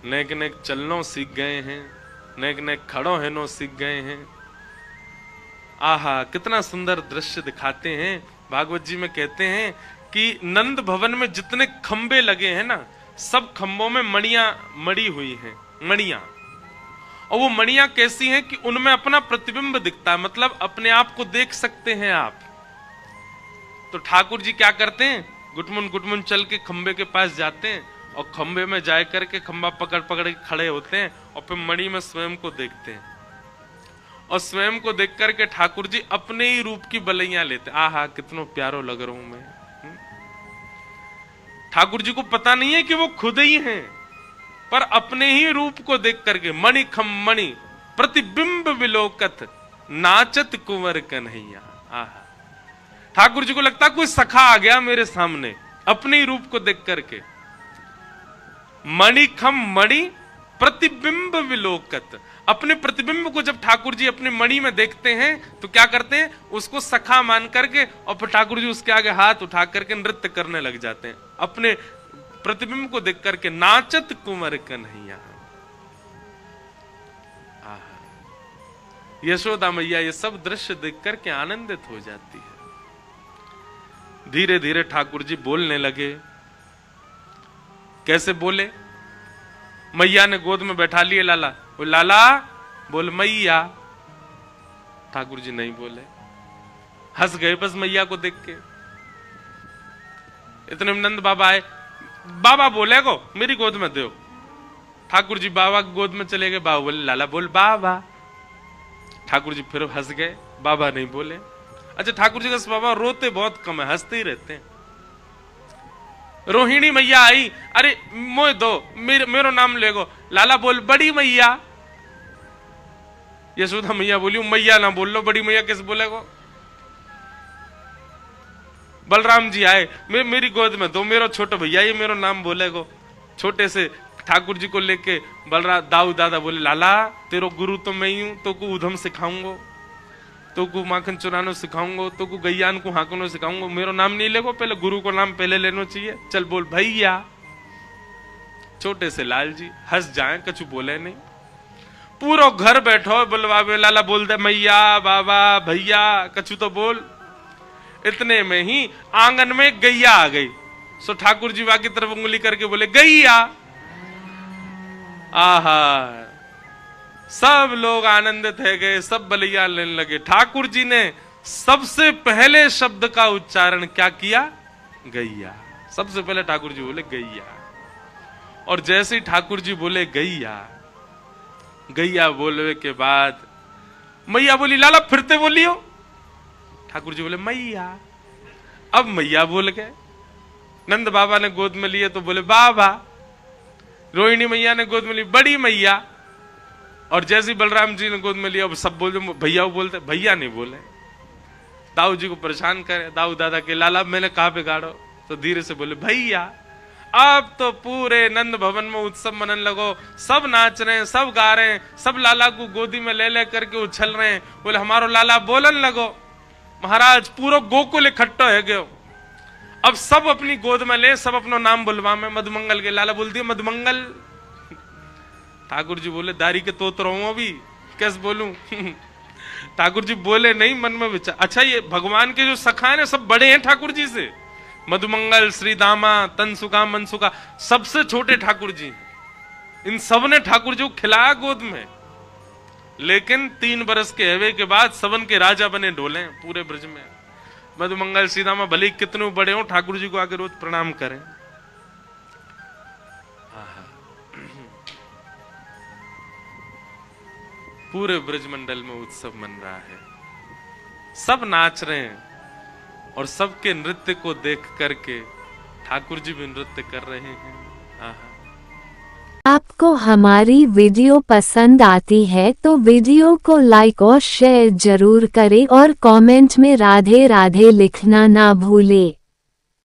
नेक नेक चलनो सीख गए हैं, नेक नेक खड़ो हेनो सीख गए हैं। आहा, कितना सुंदर दृश्य दिखाते हैं। भागवत जी में कहते हैं कि नंद भवन में जितने खंबे लगे हैं ना, सब खंबों में मणियां मड़ी हुई हैं, मणियां। और वो मणियां कैसी हैं कि उनमें अपना प्रतिबिंब दिखता है, मतलब अपने आप को देख सकते हैं आप। तो ठाकुर जी क्या करते हैं, गुटमुन चल के खंबे के पास जाते हैं, और खंबे में जाए करके खंबा पकड़ पकड़ के खड़े होते हैं, और फिर मणि में स्वयं को देखते हैं। और स्वयं को देख करके ठाकुर जी अपने ही रूप की बलैयां लेते। आहा, कितना प्यारो लग रहा हूं मैं। ठाकुर जी को पता नहीं है कि वो खुद ही हैं, पर अपने ही रूप को देख करके मणि खम मणि प्रतिबिंब विलोकत नाचत कुंवर कन्हैया। आहा, ठाकुर जी को लगता कोई सखा आ गया मेरे सामने अपने ही रूप को देख करके। मणि खम मणि प्रतिबिंब विलोकत, अपने प्रतिबिंब को जब ठाकुर जी अपने मणि में देखते हैं तो क्या करते हैं, उसको सखा मान करके और फिर ठाकुर जी उसके आगे हाथ उठा करके नृत्य करने लग जाते हैं अपने प्रतिबिंब को देख करके। नाचत कुंवर कन्हैया। यशोदा मैया ये सब दृश्य देख करके आनंदित हो जाती है। धीरे धीरे ठाकुर जी बोलने लगे। कैसे बोले, मैया ने गोद में बैठा लिए लाला, वो लाला बोल मैया। ठाकुर जी नहीं बोले, हंस गए बस मैया को देख के। इतने में नंद बाबा आए, बाबा बोले को मेरी गोद में दो। ठाकुर जी बाबा की गोद में चले गए। बाबा बोले लाला बोल बाबा। ठाकुर जी फिर हंस गए, बाबा नहीं बोले। अच्छा, ठाकुर जी का स्वभाव रोते बहुत कम है, हंसते ही रहते हैं। रोहिणी मैया आई, अरे मोह दो, मेरो नाम लेगो। लाला बोल बड़ी मैया। यशोदा मैया बोली मैया ना बोल लो, बड़ी मैया कैसे बोलेगो। बलराम जी आए, मेरी गोद में दो, मेरो छोटा भैया ये मेरो नाम बोलेगो। छोटे से ठाकुर जी को लेके बलराम दाऊ दादा बोले लाला तेरो गुरु तो मैं ही हूं, तो को उधम सिखाऊंगो, तो को माखन चुरानो सिखाऊंगो, तो को गैयान को हाकनो सिखाऊंगो। मेरो नाम नहीं लेगो, पहले गुरु को नाम पहले लेना चाहिए। चल बोल भैया। छोटे से लाल जी हंस जाए, कछु बोले नहीं। पूरा घर बैठो बुलवावे, लाला बोल दे मैया बाबा भैया, कछु तो बोल। इतने में ही आंगन में गैया आ गई। सो ठाकुर जी वहां की तरफ उंगली करके बोले गैया। आहा, सब लोग आनंदित है गए, सब बलिया लेने लगे। ठाकुर जी ने सबसे पहले शब्द का उच्चारण क्या किया, गैया। सबसे पहले ठाकुर जी बोले गैया। और जैसे ही ठाकुर जी बोले गैया, गैया बोलने के बाद मैया बोली लाला फिरते बोलियो। ठाकुर जी बोले मैया। अब मैया बोल गए। नंद बाबा ने गोद में लिए तो बोले बाबा। रोहिणी मैया ने गोद में ली बड़ी मैया। और जैसे बलराम जी ने गोद में लिया, अब सब बोलते भैया बोलते, भैया नहीं बोले। दाऊ जी को परेशान करे, दाऊ दादा के लाला मैंने कहा बिगाड़ो, तो धीरे से बोले भैया। अब तो पूरे नंद भवन में उत्सव मनन लगो, सब नाच रहे हैं, सब गा रहे हैं, सब लाला को गोदी में ले ले करके उछल रहे हैं। बोले हमारो लाला बोलन लगो। महाराज पूरा गोकुल इकट्ठा है गयो। अब सब अपनी गोद में ले, सब अपना नाम बुलवा में मधुमंगल के। लाला बोल दिया मधुमंगल। ठाकुर जी बोले दारी के तोत रहो अभी, कैसे बोलूं। ठाकुर जी बोले नहीं, मन में विचार। अच्छा, ये भगवान के जो सखा है ना, सब बड़े हैं ठाकुर जी से। मधुमंगल, श्री दामा, तनसुका, मनसुका, सबसे छोटे ठाकुर जी। इन सब ने ठाकुर जी को खिलाया गोद में। लेकिन 3 बरस के हवे के बाद सबन के राजा बने ढोले पूरे ब्रज में। मधुमंगल, श्री दामा भले कितने बड़े हो, ठाकुर जी को आके रोज प्रणाम करें। पूरे ब्रजमंडल में उत्सव मन रहा है, सब नाच रहे हैं और सबके नृत्य को देख करके ठाकुर जी भी नृत्य कर रहे हैं। आपको हमारी वीडियो पसंद आती है तो वीडियो को लाइक और शेयर जरूर करें और कमेंट में राधे राधे लिखना ना भूलें।